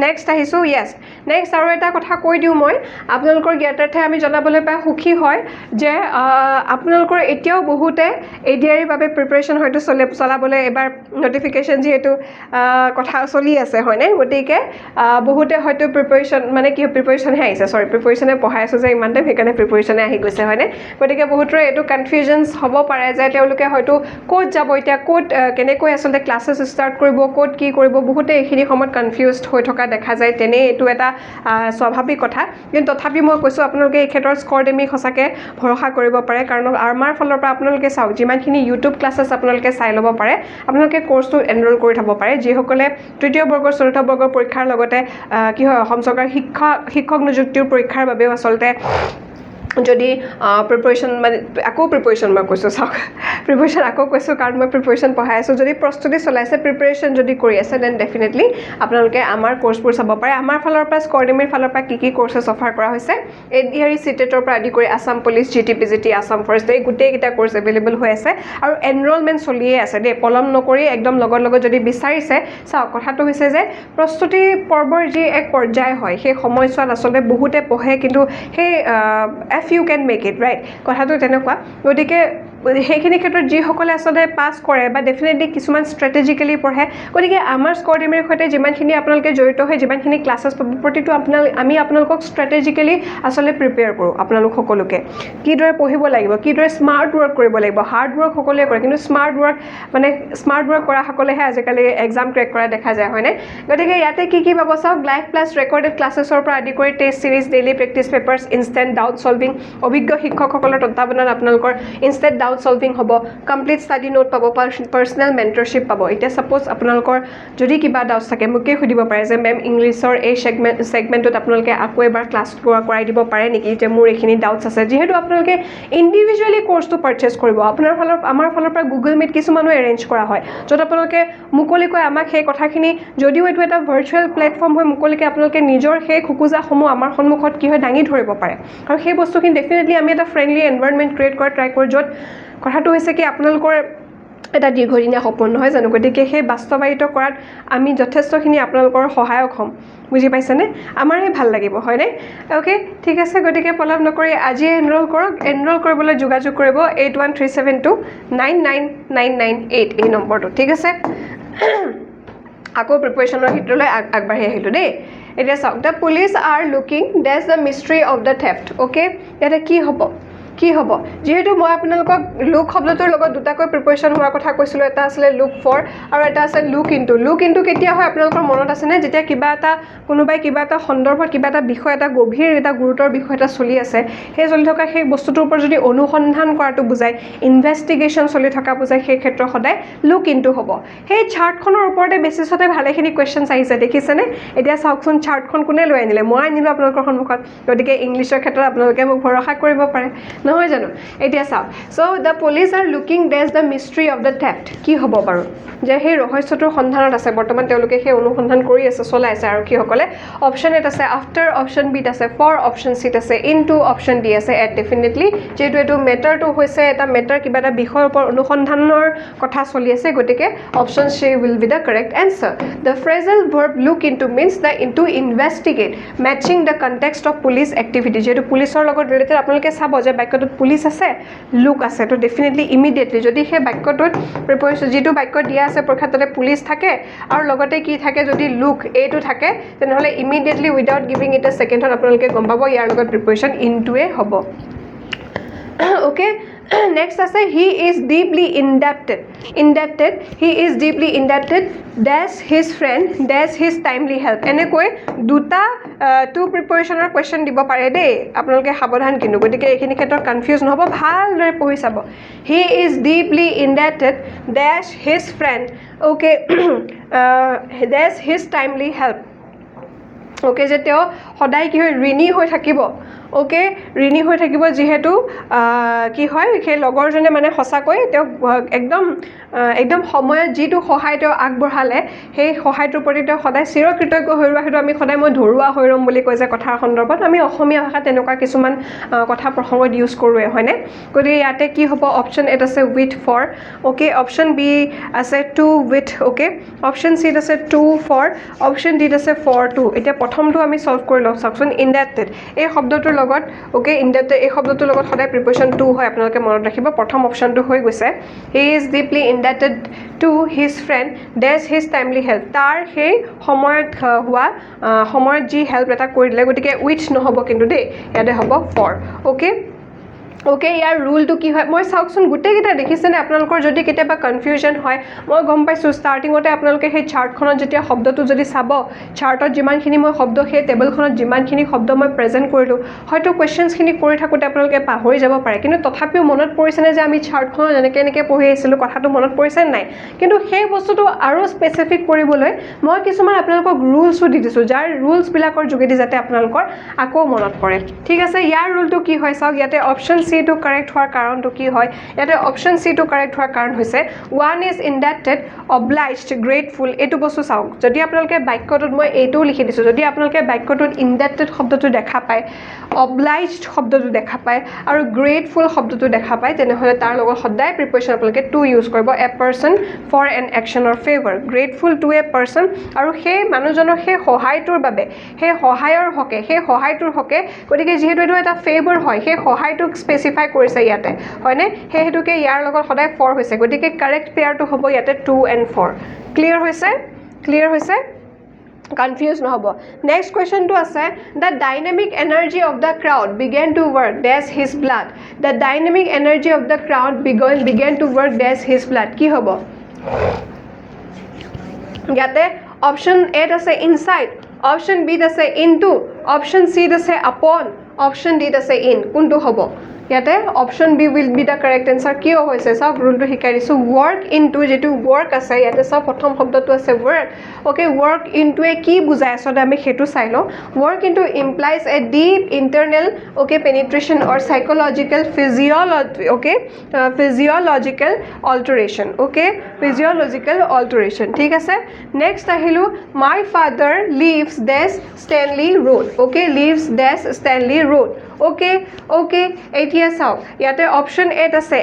নেক্সট আহিছোঁ য়েছ নেক্সট আৰু এটা কথা কৈ দিওঁ মই আপোনালোকৰ জ্ঞাতাৰ্থে আমি জনাবলৈ পাই সুখী হয় যে আপোনালোকৰ এতিয়াও বহুতে ADR ৰ বাবে প্ৰিপাৰেশ্যন হয়তো চলাবলৈ এবাৰ নটিফিকেশ্যন যিহেতু কথা চলি আছে হয়নে গতিকে বহুতে হয়তো প্ৰিপাৰেশ্যন মানে কি প্ৰিপাৰেশ্যনহে আহিছে প্ৰিপাৰেশ্যনে পঢ়াই আছোঁ যে ইমান টাইম সেইকাৰণে প্ৰিপাৰেশ্যনে আহি গৈছে হয়নে গতিকে বহুতৰে এইটো কনফিউজনছ হ'ব পাৰে যে তেওঁলোকে হয়তো ক'ত যাব এতিয়া ক'ত কেনেকৈ আচলতে ক্লাছেছ ষ্টাৰ্ট কৰিব ক'ত কি কৰিব বহুতে এইখিনি সময়ত কনফিউজড হৈ থকা দেখা যায় তেনে এইটো এটা স্বাভাৱিক কথা কিন্তু তথাপি মই কৈছোঁ আপোনালোকে এই ক্ষেত্ৰত স্কৰডেমি সঁচাকৈ ভৰসা কৰিব পাৰে কাৰণ আমাৰ ফালৰ পৰা আপোনালোকে চাওক যিমানখিনি ইউটিউব ক্লাছেছ আপোনালোকে চাই ল'ব পাৰে আপোনালোকে কোৰ্চটো এনৰোল কৰি থ'ব পাৰে যিসকলে তৃতীয় বৰ্গৰ চতুৰ্থ বৰ্গৰ পৰীক্ষাৰ লগতে কি হয় অসম চৰকাৰ শিক্ষক নিযুক্তিৰ পৰীক্ষাৰ বাবেও আচলতে যদি প্ৰিপাৰেশ্যন মানে আকৌ প্ৰিপাৰেশ্যন মই কৈছোঁ চাওক প্ৰিপাৰেশ্যন আকৌ কৈছোঁ কাৰণ মই প্ৰিপাৰেশ্যন পঢ়াই আছোঁ যদি প্ৰস্তুতি চলাইছে প্ৰিপাৰেশ্যন যদি কৰি আছে দেন ডেফিনেটলি আপোনালোকে আমাৰ কোৰ্চবোৰ চাব পাৰে আমাৰ ফালৰ পৰা স্কৰ্ডিমিৰ ফালৰ পৰা কি কোৰ্চেছ অফাৰ কৰা হৈছে এডিআৰই চিটেটৰ পৰা আদি কৰি আছাম পুলিচ জিটিপিজিটি আছাম ফৰেষ্ট এই গোটেইকেইটা কোৰ্চ এভেইলেবল হৈ আছে আৰু এনৰলমেণ্ট চলিয়ে আছে দেই পলম নকৰি একদম লগত যদি বিচাৰিছে চাওক কথাটো হৈছে যে প্ৰস্তুতি পৰ্বৰ যি এক পৰ্যায় হয় সেই সময়ছোৱাত আচলতে বহুতে পঢ়ে কিন্তু সেই U can make eat right কথাটো তেনেকুৱা গতিকে সেইখিনি ক্ষেত্ৰত যিসকলে আচলতে পাছ কৰে বা ডেফিনেটলি কিছুমান ষ্ট্ৰেটেজিকেলি পঢ়ে গতিকে আমাৰ স্কৰ্ডিমিৰ সৈতে যিমানখিনি আপোনালোকে জড়িত হৈ যিমানখিনি ক্লাছেছ পাব প্ৰতিটো আমি আপোনালোকক ষ্ট্ৰেটেজিকেলি আচলতে প্ৰিপেয়াৰ কৰোঁ আপোনালোক সকলোকে কিদৰে পঢ়িব লাগিব কিদৰে স্মাৰ্ট ৱৰ্ক কৰিব লাগিব হাৰ্ড ৱৰ্ক সকলোৱে কৰে কিন্তু স্মাৰ্ট ৱৰ্ক কৰাসকলেহে আজিকালি এক্সাম ক্ৰেক কৰা দেখা যায় হয়নে গতিকে ইয়াতে কি পাব চাওক লাইভ ক্লাছ ৰেকৰ্ডেড ক্লাছেছৰ পৰা আদি কৰি test series daily practice papers instant doubt solving অভিজ্ঞ শিক্ষকসকলৰ তত্বাৱধানত আপোনালোকৰ ইনষ্টেণ্ট ডাউট ছলভিং হ'ব কমপ্লিট ষ্টাডি নোট পাব পাৰ্চনেল মেণ্টৰশ্বিপ পাব এতিয়া ছাপ'জ আপোনালোকৰ যদি কিবা ডাউটছ থাকে মোকেই সুধিব পাৰে যে মেম ইংলিছৰ এই ছেগমেণ্টত আপোনালোকে আকৌ এবাৰ ক্লাছ কৰাই দিব পাৰে নেকি যে মোৰ এইখিনি ডাউটছ আছে যিহেতু আপোনালোকে ইণ্ডিভিজুৱেলি কোৰ্চটো পাৰচেছ কৰিব আমাৰ ফালৰ পৰা গুগল মিট কিছুমানো এৰেঞ্জ কৰা হয় য'ত আপোনালোকে মুকলিকৈ আমাক সেই কথাখিনি যদিও এইটো এটা ভাৰ্চুৱেল প্লেটফৰ্ম হয় মুকলিকৈ আপোনালোকে নিজৰ সেই খোকোজাসমূহ আমাৰ সন্মুখত কি হয় দাঙি ধৰিব পাৰে আৰু সেই বস্তুখিনি ডেফিনেটলি আমি এটা ফ্ৰেণ্ডলি এনভাইৰনমেণ্ট ক্ৰিয়েট কৰা ট্ৰাই কৰোঁ য'ত কথাটো হৈছে কি আপোনালোকৰ এটা দীৰ্ঘদিনীয়া সপোন নহয় জানো গতিকে সেই বাস্তৱায়িত কৰাত আমি যথেষ্টখিনি আপোনালোকৰ সহায়ক হ'ম বুজি পাইছেনে আমাৰে ভাল লাগিব হয়নে অ'কে ঠিক আছে গতিকে পলম নকৰি আজিয়ে এনৰোল কৰক এনৰোল কৰিবলৈ যোগাযোগ কৰিব 8137299998 এই নম্বৰটো ঠিক আছে আকৌ প্ৰিপাৰেশ্যনৰ ক্ষেত্ৰলৈ আগবাঢ়ি আহিলোঁ দেই এতিয়া চাওক the police are looking dash the mystery of the theft okay ইয়াতে কি হ'ব যেহেতু মই আপোনালোকক লুক শব্দটোৰ লগত দুটাকৈ প্ৰিপাৰেশ্যন হোৱাৰ কথা কৈছিলোঁ এটা আছিলে লুক ফৰ আৰু এটা আছে লুক ইনটু কেতিয়া হয় আপোনালোকৰ মনত আছেনে যেতিয়া কোনোবাই কিবা এটা সন্দৰ্ভত কিবা এটা বিষয় এটা গভীৰ এটা গুৰুতৰ বিষয় এটা চলি আছে সেই চলি থকা সেই বস্তুটোৰ ওপৰত যদি অনুসন্ধান কৰাটো বুজায় ইনভেষ্টিগেশ্যন চলি থকা বুজায় সেই ক্ষেত্ৰত সদায় লুক ইনটু হ'ব সেই চাৰ্টখনৰ ওপৰতে বেচিছতে ভালেখিনি কুৱেশ্যনছ আহিছে দেখিছেনে এতিয়া চাওকচোন চাৰ্টখন কোনে লৈ আনিলে মই আনিলোঁ আপোনালোকৰ সন্মুখত গতিকে ইংলিছৰ ক্ষেত্ৰত আপোনালোকে মোক ভৰসা কৰিব পাৰে নহয় জানো এতিয়া চাওক so' the police are looking dash the mystery of the theft কি হ'ব বাৰু যে সেই ৰহস্যটোৰ সন্ধানত আছে বৰ্তমান তেওঁলোকে সেই অনুসন্ধান কৰি আছে চলাই আছে আৰক্ষীসকলে অপশ্যন এট আছে আফটাৰ অপশ্যন বিত আছে ফৰ অপশ্যন চিত আছে ইনটু অপশ্যন ডি আছে এট ডেফিনেটলি যিহেতু এইটো মেটাৰটো হৈছে এটা মেটাৰ কিবা এটা বিষয়ৰ ওপৰত অনুসন্ধানৰ কথা চলি আছে গতিকে option C will be the correct answer the phrasal verb look into means the into investigate matching the context of police activity যিহেতু পুলিচৰ লগত ৰিলেটেড আপোনালোকে চাব যে বাক্যটোত পুলিচ আছে লুক আছে তো ডেফিনেটলি ইমিডিয়েটলি যদি সেই বাক্যটোত প্ৰিপেৰেশ্যন যিটো বাক্য দিয়া আছে পৰীক্ষাত তাতে পুলিচ থাকে আৰু লগতে কি থাকে যদি লুক এইটো থাকে তেনেহ'লে ইমিডিয়েটলি উইদাউট গিভিং ইট এ ছেকেণ্ডত আপোনালোকে গম পাব ইয়াৰ লগত প্ৰিপেৰেশ্যন ইনটুৱে হ'ব অ'কে নেক্সট আছে he is deeply ইনডেপটেড he is deeply ইনডেপটেড days his friend days his timely help এনেকৈ দুটা টু প্ৰিপেৰেশ্যনৰ কুৱেশ্যন দিব পাৰে দেই আপোনালোকে সাৱধান কিন্তু গতিকে এইখিনি ক্ষেত্ৰত কনফিউজ নহ'ব ভালদৰে পঢ়ি চাব he is deeply ইনডেপটেড days his friend okay days his timely help okay যে তেওঁ সদায় কি হয় ঋণী হৈ থাকিব অ'কে ঋণী হৈ থাকিব যিহেতু কি হয় সেই লগৰজনে মানে সঁচাকৈ তেওঁক একদম সময়ত যিটো সহায় তেওঁ আগবঢ়ালে সেই সহায়টোৰ প্ৰতি তেওঁ সদায় চিৰকৃতজ্ঞ হৈ ৰোৱা সেইটো আমি সদায় মই ধৰুৱা হৈ ৰ'ম বুলি কৈ যে কথাৰ সন্দৰ্ভত আমি অসমীয়া ভাষাত তেনেকুৱা কিছুমান কথা প্ৰসংগত ইউজ কৰোঁৱে হয়নে গতিকে ইয়াতে কি হ'ব অপশ্যন এট আছে with for okay option B আছে টু উইথ অ'কে অপশ্যন চিত আছে টু ফৰ অপশ্যন ডিত আছে ফৰ টু এতিয়া প্ৰথমটো আমি ছল্ভ কৰি লওঁ চাওকচোন ইনডেপটেড এই শব্দটোৰ লগত অ'কে ইনডেপটেড এই শব্দটোৰ লগত সদায় প্ৰিপেৰেশ্যন টু হয় আপোনালোকে মনত ৰাখিব প্ৰথম অপশ্যনটো হৈ গৈছে he is deeply ইনডেপটেড to his friend days his timely help তাৰ সেই সময়ত যি হেল্প এটা কৰি দিলে গতিকে উইথ নহ'ব কিন্তু দেই ইয়াতে হ'ব ফৰ অ'কে ওকে ইয়াৰ ৰুলটো কি হয় মই চাওকচোন গোটেইকেইটা দেখিছেনে আপোনালোকৰ যদি কেতিয়াবা কনফিউজন হয় মই গম পাইছোঁ ষ্টাৰ্টিঙতে আপোনালোকে সেই চাৰ্টখনত যেতিয়া শব্দটো যদি চাব চাৰ্টত যিমানখিনি মই শব্দ সেই টেবুলখনত যিমানখিনি শব্দ মই প্ৰেজেণ্ট কৰিলোঁ হয়তো কুৱেশ্যনছখিনি কৰি থাকোঁতে আপোনালোকে পাহৰি যাব পাৰে কিন্তু তথাপিও মনত পৰিছেনে যে আমি চাৰ্টখনত এনেকৈ পঢ়ি আহিছিলোঁ কথাটো মনত পৰিছে নাই কিন্তু সেই বস্তুটো আৰু স্পেচিফিক কৰিবলৈ মই কিছুমান আপোনালোকক ৰুলছো দি দিছোঁ যাৰ ৰুলছবিলাকৰ যোগেদি যাতে আপোনালোকৰ আকৌ মনত পৰে ঠিক আছে ইয়াৰ ৰুলটো কি হয় চাওক ইয়াতে অপশ্যন চি টো কাৰেক্ট হোৱাৰ কাৰণটো কি হয় ইয়াতে অপশ্যন চি টো কাৰেক্ট হোৱাৰ কাৰণ হৈছে ওৱান ইজ ইণ্ডাক্টেড অব্লাইজড গ্ৰেটফুল এইটো বস্তু চাওক যদি আপোনালোকে বাক্যটোত মই এইটোও লিখি দিছোঁ যদি আপোনালোকে বাক্যটোত ইণ্ডাক্টেড শব্দটো দেখা পায় অব্লাইজড শব্দটো দেখা পায় আৰু গ্ৰেটফুল শব্দটো দেখা পায় তেনেহ'লে তাৰ লগত সদায় প্ৰিপ'জিশ্যন আপোনালোকে টু ইউজ কৰিব এ পাৰ্চন ফৰ এন একশ্যনৰ favour grateful to a person আৰু সেই মানুহজনৰ সেই সহায়টোৰ বাবে সেই সহায়ৰ হকে সেই সহায়টোৰ হকে গতিকে যিহেতু এইটো এটা ফেভাৰ হয় সেই সহায়টোক স্পেচিফাই কৰিছে ইয়াতে হয়নে সেই হেতুকে ইয়াৰ লগত সদায় ফৰ হৈছে গতিকে কাৰেক্ট পেয়াৰটো হ'ব ইয়াতে 2 and 4 ক্লিয়াৰ হৈছে কনফিউজ নহ'ব নেক্সট কুৱেশ্যনটো আছে the dynamic energy of the crowd began to work dash his blood the dynamic energy of the crowd began to work dash his blood কি হ'ব ইয়াতে অপশ্যন এত আছে ইনচাইড অপশ্যন বিত আছে ইনটু অপশ্যন চিত আছে আপন অপশ্যন ডিত আছে ইন কোনটো হ'ব ইয়াতে option B will be the correct answer কিয় হৈছে চাওক ৰুলটো শিকাই দিছোঁ ৱৰ্ক ইনটু যিটো ৱৰ্ক আছে ইয়াতে চাওক প্ৰথম শব্দটো আছে ৱৰ্ক অ'কে ৱৰ্ক ইনটুৱে কি বুজাই আচলতে আমি সেইটো চাই লওঁ work into implies a deep internal okay penetration or psychological physiological alteration ঠিক আছে নেক্সট আহিলোঁ my father lives dash Stanley road okay lives dash Stanley road okay এতিয়া চাওক ইয়াতে অপশ্যন এত আছে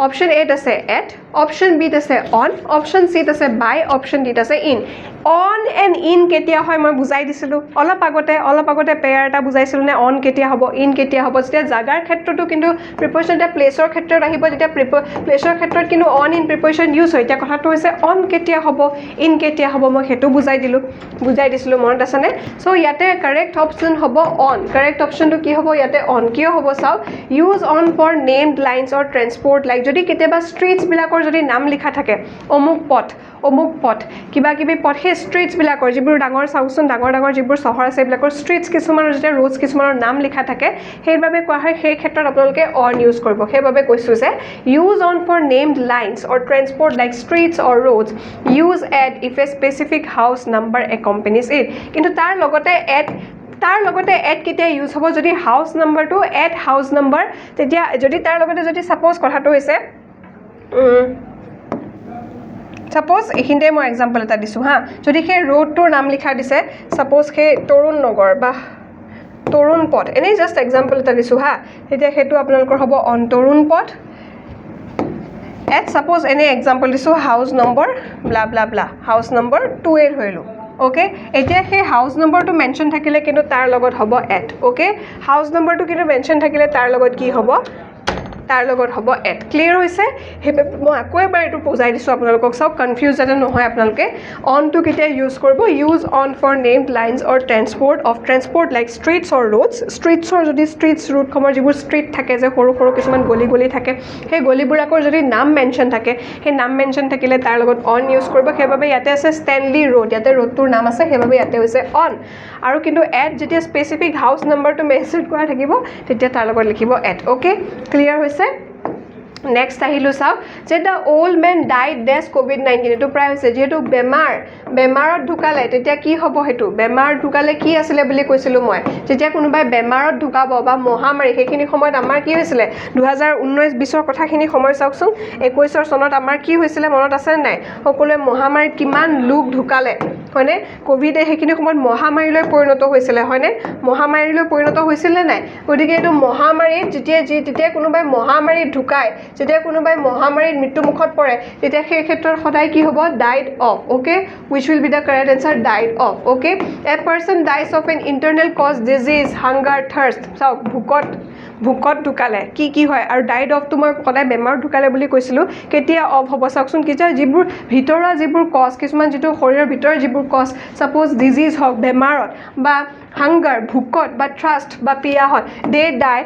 অপশ্যন এত আছে এট অপশ্যন বিত আছে অন অপশ্যন চিত আছে বাই অপশ্যন ডিত আছে ইন অন এণ্ড ইন কেতিয়া হয় মই বুজাই দিছিলোঁ অলপ আগতে পেয়াৰ এটা বুজাইছিলোঁ নে অন কেতিয়া হ'ব ইন কেতিয়া হ'ব যেতিয়া জাগাৰ ক্ষেত্ৰতো কিন্তু প্ৰিপ'জিশ্যন এতিয়া প্লেচৰ ক্ষেত্ৰত আহিব যেতিয়া প্লেচৰ ক্ষেত্ৰত কিন্তু অন ইন প্ৰিপ'জিশ্যন ইউজ হয় এতিয়া কথাটো হৈছে অন কেতিয়া হ'ব ইন কেতিয়া হ'ব মই সেইটো বুজাই দিছিলোঁ মনত আছেনে চ' ইয়াতে কাৰেক্ট অপশ্যন হ'ব অন কাৰেক্ট অপশ্যনটো কি হ'ব ইয়াতে অন কিয় হ'ব চাওক use on for named lines or transport like যদি কেতিয়াবা ষ্ট্ৰীটছবিলাকৰ যদি নাম লিখা থাকে অমুক পথ কিবা কিবি পথ সেই ষ্ট্ৰীটছবিলাকৰ যিবোৰ ডাঙৰ চাওকচোন ডাঙৰ যিবোৰ চহৰ আছে এইবিলাকৰ ষ্ট্ৰীটছ কিছুমানৰ যেতিয়া ৰোডছ কিছুমানৰ নাম লিখা থাকে সেইবাবে কোৱা হয় সেই ক্ষেত্ৰত আপোনালোকে অন ইউজ কৰিব সেইবাবে কৈছোঁ যে use on for named lines or transport like streets or roads use at if a specific house number accompanies it কিন্তু তাৰ লগতে এড কেতিয়া ইউজ হ'ব যদি হাউচ নাম্বাৰটো এড হাউচ নাম্বাৰ তেতিয়া যদি তাৰ লগতে যদি ছাপ'জ কথাটো হৈছে ছাপ'জ এইখিনিতে মই এক্সাম্পল এটা দিছোঁ হা যদি সেই ৰোডটোৰ নাম লিখা দিছে ছাপ'জ সেই তৰুণ নগৰ বা তৰুণ পথ এনেই জাষ্ট এক্সাম্পল এটা দিছোঁ হা তেতিয়া সেইটো আপোনালোকৰ হ'ব অন তৰুণ পথ এট ছাপ'জ এনেই এক্সাম্পল দিছোঁ house number blah house number 2 ধৰিলোঁ অ'কে এতিয়া সেই হাউচ নম্বৰটো মেনশ্যন থাকিলে কিন্তু তাৰ লগত হ'ব এট অ'কে হাউচ নম্বৰটো কিন্তু মেনশ্যন থাকিলে তাৰ লগত কি হ'ব এট ক্লিয়াৰ হৈছে সেইবাবে মই আকৌ এবাৰ এইটো বুজাই দিছোঁ আপোনালোকক চাওক কনফিউজ যাতে নহয় আপোনালোকে অনটো কেতিয়া ইউজ কৰিব use on for named lines or transport like streets or roads ষ্ট্ৰীটছৰ যদি ৰোডসমূহৰ যিবোৰ ষ্ট্ৰীট থাকে যে সৰু কিছুমান গলি থাকে সেই গলিবোৰাকৰ যদি নাম মেনশ্যন থাকে সেই নাম মেনশ্যন থাকিলে তাৰ লগত অন ইউজ কৰিব সেইবাবে ইয়াতে আছে ষ্টেনলি ৰোড ইয়াতে ৰোডটোৰ নাম আছে সেইবাবে ইয়াতে হৈছে অন আৰু কিন্তু এট যেতিয়া স্পেচিফিক হাউচ নাম্বাৰটো মেনশ্যন কৰা থাকিব তেতিয়া তাৰ লগত লিখিব এট অ'কে ক্লিয়াৰ হৈছে নেক্সট আহিলোঁ চাওক যে the old men died dash COVID-19 এইটো প্ৰায় হৈছে যিহেতু বেমাৰত ঢুকালে তেতিয়া কি হ'ব সেইটো বেমাৰত ঢুকালে কি আছিলে বুলি কৈছিলোঁ মই যেতিয়া কোনোবাই বেমাৰত ঢুকাব বা মহামাৰী সেইখিনি সময়ত আমাৰ কি হৈছিলে 2019-20ৰ কথাখিনি সময় চাওকচোন 21 চনত আমাৰ কি হৈছিলে মনত আছে নাই সকলোৱে মহামাৰীত কিমান লোক ঢুকালে হয়নে ক'ভিডে সেইখিনি সময়ত মহামাৰীলৈ পৰিণত হৈছিলে হয়নে মহামাৰীলৈ পৰিণত হৈছিলে নাই গতিকে এইটো মহামাৰীত যেতিয়া কোনোবাই মহামাৰীত ঢুকায় যেতিয়া কোনোবাই মহামাৰীত মৃত্যুমুখত পৰে তেতিয়া সেই ক্ষেত্ৰত সদায় কি হ'ব died of okay which will be the correct answer died of okay a person dies of an internal cause disease hunger thirst চাওক ভোকত ঢুকালে কি হয় আৰু ডাইড অফটো মই সদায় বেমাৰত ঢুকালে বুলি কৈছিলোঁ কেতিয়া অফ হ'ব চাওকচোন কেতিয়া যিবোৰ ভিতৰুৱা যিবোৰ কজ কিছুমান যিটো শৰীৰৰ ভিতৰৰ যিবোৰ কজ ছাপ'জ ডিজিজ হওক বেমাৰত বা হাংগাৰ ভোকত বা থ্ৰাষ্ট বা পিয়াহত দে ডাই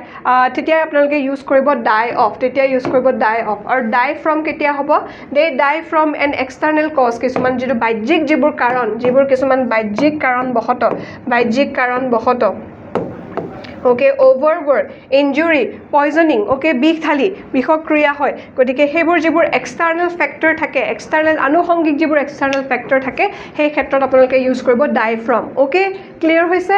তেতিয়া আপোনালোকে ইউজ কৰিব ডাই অফ তেতিয়া ইউজ কৰিব ডাই অফ আৰু ডাই ফ্ৰম কেতিয়া হ'ব দে ডাই ফ্ৰম এন এক্সটাৰ্নেল কজ কিছুমান যিটো বাহ্যিক যিবোৰ কাৰণ যিবোৰ কিছুমান বাহ্যিক কাৰণবশত ওকে অভাৰৱৰ্ক ইনজুৰি পয়জনিং ওকে বিষক্ৰিয়া হয় গতিকে সেইবোৰ যিবোৰ এক্সটাৰ্নেল ফেক্টৰ থাকে এক্সটাৰ্নেল আনুষংগিক যিবোৰ এক্সটাৰ্নেল ফেক্টৰ থাকে সেই ক্ষেত্ৰত আপোনালোকে ইউজ কৰিব ডাই ফ্ৰম ওকে ক্লিয়াৰ হৈছে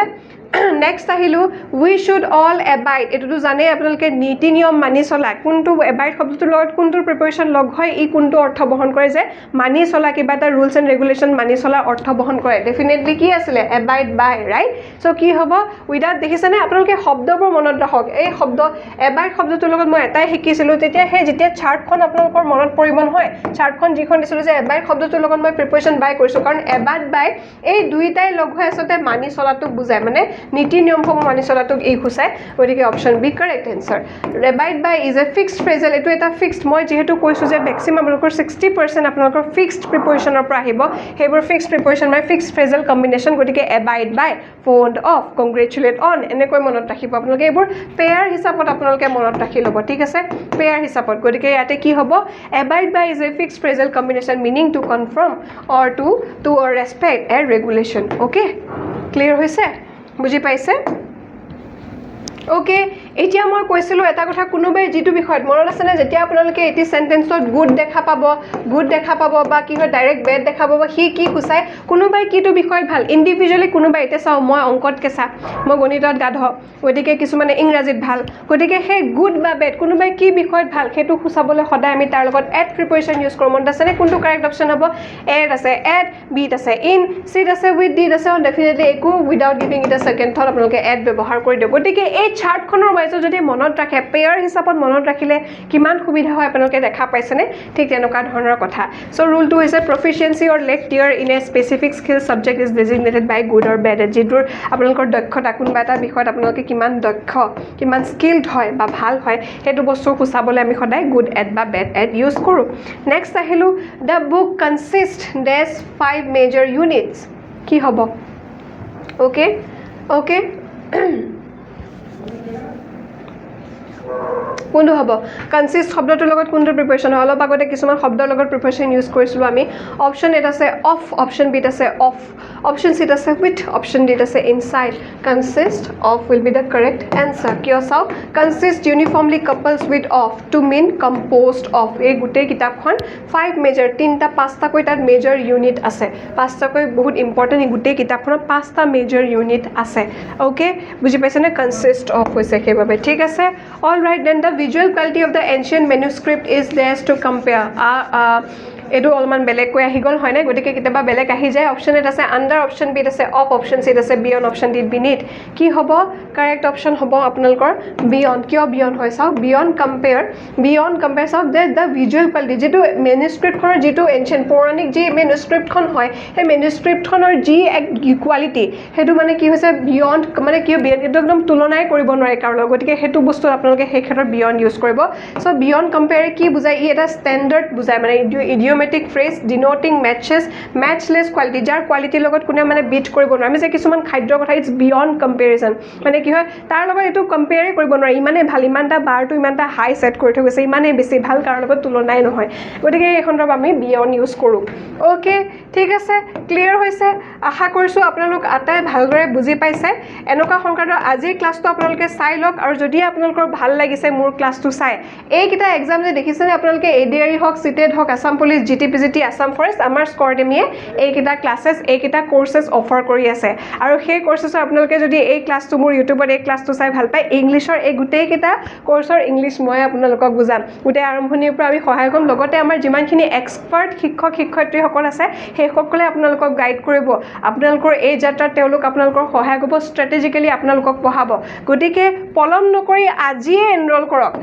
নেক্সট আহিলোঁ উই শুড অল এবাইড এইটোতো জানেই আপোনালোকে নীতি নিয়ম মানি চলা কোনটো এবাইড শব্দটোৰ লগত কোনটোৰ প্ৰিপ'জিশ্যন লগ হয় ই কোনটো অৰ্থ বহন কৰে যে মানি চলা কিবা এটা ৰুলছ এণ্ড ৰেগুলেশ্যন মানি চলাৰ অৰ্থ বহন কৰে ডেফিনেটলি কি আছিলে এবাইড বাই ৰাইট চ' কি হ'ব উইদাউট দেখিছেনে আপোনালোকে শব্দবোৰ মনত ৰাখক এই শব্দ এবাইড শব্দটোৰ লগত মই এটাই শিকিছিলোঁ তেতিয়া সেই যেতিয়া চাৰ্টখন আপোনালোকৰ মনত পৰিব নহয় চাৰ্টখন যিখন দিছিলোঁ যে এবাইড শব্দটোৰ লগত মই প্ৰিপ'জিশ্যন বাই কৰিছোঁ কাৰণ এবাইড বাই এই দুইটাই লগ হৈ আচলতে মানি চলাটোক বুজায় মানে নীতি নিয়মসমূহ মানি চলাটোক এই সূচায় গতিকে option B correct answer abide by is a fixed phrasal এইটো এটা ফিক্সড মই যিহেতু কৈছোঁ যে মেক্সিমাম আপোনালোকৰ 60% আপোনালোকৰ ফিক্সড প্ৰিপ'জিশ্যনৰ পৰা আহিব সেইবোৰ ফিক্সড প্ৰিপ'জিশ্যন মানে ফিক্সড ফ্ৰেজেল কম্বিনেশ্যন গতিকে abide by fond of congratulate on এনেকৈ মনত ৰাখিব আপোনালোকে এইবোৰ পেয়াৰ হিচাপত আপোনালোকে মনত ৰাখি ল'ব ঠিক আছে পেয়াৰ হিচাপত গতিকে ইয়াতে কি হ'ব abide by is a fixed phrasal combination meaning to conform or to respect a regulation okay clear হৈছে বুজি পাইছে ওকে এতিয়া মই কৈছিলোঁ এটা কথা কোনোবাই যিটো বিষয়ত মনত আছেনে যেতিয়া আপোনালোকে এটি চেণ্টেন্সত গুড দেখা পাব বা কি হয় ডাইৰেক্ট বেড দেখা পাব সি কি সূচায় কোনোবাই কিটো বিষয়ত ভাল ইণ্ডিভিজুৱেলি কোনোবাই এতিয়া চাওঁ মই অংকত কেঁচা মই গণিতত গাধ গতিকে কিছুমানে ইংৰাজীত ভাল গতিকে সেই গুড বা বেড কোনোবাই কি বিষয়ত ভাল সেইটো সূচাবলৈ সদায় আমি তাৰ লগত এড প্ৰিপ'জিশ্যন ইউজ কৰোঁ মনত আছেনে কোনটো কাৰেক্ট অপশ্যন হ'ব এড আছে এড বিত আছে ইন চিত আছে উইথ ডিড আছে ডেফিনেটলি একো without giving it A second thought আপোনালোকে এড ব্যৱহাৰ কৰি দিয়ক গতিকে এই চাৰ্টখনৰ ৱাইজত যদি মনত ৰাখে পেয়াৰ হিচাপত মনত ৰাখিলে কিমান সুবিধা হয় আপোনালোকে দেখা পাইছেনে ঠিক তেনেকুৱা ধৰণৰ কথা চ' ৰুলটো হৈছে proficiency or lack thereof in a specific skill subject is designated by good or bad যিটোৰ আপোনালোকৰ দক্ষতা কোনোবা এটা বিষয়ত আপোনালোকে কিমান দক্ষ কিমান স্কিল্ড হয় বা ভাল হয় সেইটো বস্তু সূচাবলৈ আমি সদায় গুড এড বা বেড এড ইউজ কৰোঁ নেক্সট আহিলোঁ the book consist dash 5 major units কি হ'ব অ'কে কোনটো হ'ব কনচিষ্ট শব্দটোৰ লগত কোনটো প্ৰিপ'জিশ্যন হয় অলপ আগতে কিছুমান শব্দৰ লগত প্ৰিপ'জিশ্যন ইউজ কৰিছিলোঁ আমি অপশ্যন এত আছে অফ অপশ্যন বিত আছে অফ অপশ্যন চিত আছে উইথ অপশ্যন ডিত আছে ইনচাইড consist of will be the correct answer কিয় চাওক consist uniformly couples with of to mean composed of এই গোটেই কিতাপখন 5 মেজৰ 5টাকৈ তাত মেজৰ ইউনিট আছে 5টাকৈ বহুত ইম্পৰ্টেণ্ট এই গোটেই কিতাপখনত 5টা মেজৰ ইউনিট আছে অ'কে বুজি পাইছেনে কনচিষ্ট অফ হৈছে সেইবাবে ঠিক আছে all right then the visual quality of the ancient manuscript is theirs to compare এইটো অলপমান বেলেগকৈ আহি গ'ল হয়নে গতিকে কেতিয়াবা বেলেগ আহি যায় অপশ্যন এত আছে আণ্ডাৰ অপশ্যন বিত আছে অফ অপশ্যন চিত আছে বিয়ণ্ড অপশ্যন ডিত বিনিথ কি হ'ব কাৰেক্ট অপশ্যন হ'ব আপোনালোকৰ বিয়ণ্ড কিয় বিয়ণ্ড হয় চাওক বিয়ণ্ড কম্পেয়াৰ চাওক যে দ্য ভিজুৱেল কোৱালিটি যিটো মেনুস্ক্ৰিপ্টখনৰ যিটো এনচিয়েণ্ট পৌৰাণিক যি মেনুস্ক্ৰিপ্টখন হয় সেই মেনুস্ক্ৰিপ্টখনৰ যি এক কোৱালিটি সেইটো মানে কি হৈছে বিয়ণ্ড মানে কি বিয়ণ্ড এইটো একদম তুলনাই কৰিব নোৱাৰে কাৰো লগত গতিকে সেইটো বস্তু আপোনালোকে সেই ক্ষেত্ৰত বিয়ণ্ড ইউজ কৰিব চ' বিয়ণ্ড কম্পেয়াৰে কি বুজায় ই এটা ষ্টেণ্ডাৰ্ড বুজায় মানে ইডিঅমেটিক ফ্ৰেজ ডিন'টিং মেটচলেছ কোৱালিটি যাৰ কোৱালিটিৰ লগত কোনে মানে বিট কৰিব নোৱাৰে আমি যে কিছুমান খাদ্যৰ কথা ইটছ বিয়ণ্ড কম্পেৰিজন মানে কি হয় তাৰ লগত এইটো কম্পেয়াৰে কৰিব নোৱাৰে ইমানেই ভাল ইমানটা বাৰটো ইমানটা হাই ছেট কৰি থৈ গৈছে ইমানেই বেছি ভাল কাৰো লগত তুলনাই নহয় গতিকে এই সন্দৰ্ভত আমি বিয়ণ্ড ইউজ কৰোঁ অ'কে ঠিক আছে ক্লিয়াৰ হৈছে আশা কৰিছোঁ আপোনালোক আটাই ভালদৰে বুজি পাইছে এনেকুৱা সংক্ৰান্ত আজিৰ ক্লাছটো আপোনালোকে চাই লওক আৰু যদি আপোনালোকৰ ভাল লাগিছে মোৰ ক্লাছটো চাই এইকেইটা এক্সাম যে দেখিছেনে আপোনালোকে এডিআৰই হওক চিটেড হওক আছাম পুলিচ জিটিপিজিটি আছাম ফৰেষ্ট আমাৰ স্ক'ৰডেমিয়ে এইকেইটা ক্লাছেছ এইকেইটা কৰ্চেছ অফাৰ কৰি আছে আৰু সেই কৰ্চেছৰ আপোনালোকে যদি এই ক্লাছটো মোৰ ইউটিউবত এই ক্লাছটো চাই ভাল পায় ইংলিছৰ এই গোটেইকেইটা কৰ্চৰ ইংলিছ মই আপোনালোকক বুজাম গোটেই আৰম্ভণিৰ পৰা আমি সহায় কৰিম লগতে আমাৰ যিমানখিনি এক্সপাৰ্ট শিক্ষক শিক্ষয়িত্ৰীসকল আছে সেইসকলে আপোনালোকক গাইড কৰিব আপোনালোকৰ এই যাত্ৰাত তেওঁলোক আপোনালোকৰ সহায় কৰিব ষ্ট্ৰেটেজিকেলি আপোনালোকক পঢ়াব গতিকে পলম নকৰি আজিয়ে এনৰোল কৰক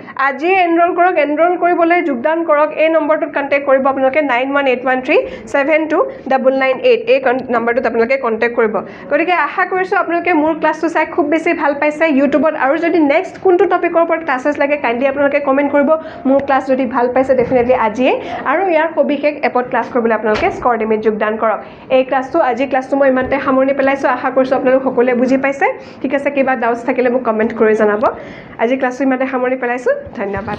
এনৰোল কৰিবলৈ যোগদান কৰক এই নম্বৰটোত কণ্টেক্ট কৰিব আপোনালোকে আপোনালোকে 9181372998 এই নম্বৰটোত আপোনালোকে কণ্টেক্ট কৰিব গতিকে আশা কৰিছোঁ আপোনালোকে মোৰ ক্লাছটো চাই খুব বেছি ভাল পাইছে ইউটিউবত আৰু যদি নেক্সট কোনটো টপিকৰ ওপৰত ক্লাছেছ লাগে কাইণ্ডলি আপোনালোকে কমেণ্ট কৰিব মোৰ ক্লাছ যদি ভাল পাইছে ডেফিনেটলি আজিয়ে আৰু ইয়াৰ সবিশেষ এপত ক্লাছ কৰিবলৈ আপোনালোকে স্কৰ্ডিমিত যোগদান কৰক এই আজি ক্লাছটো মই ইমানতে সামৰণি পেলাইছোঁ আশা কৰিছোঁ আপোনালোক সকলোৱে বুজি পাইছে ঠিক আছে কিবা ডাউটছ থাকিলে মোক কমেণ্ট কৰি জনাব আজি ক্লাছটো ইমানতে সামৰণি পেলাইছোঁ ধন্যবাদ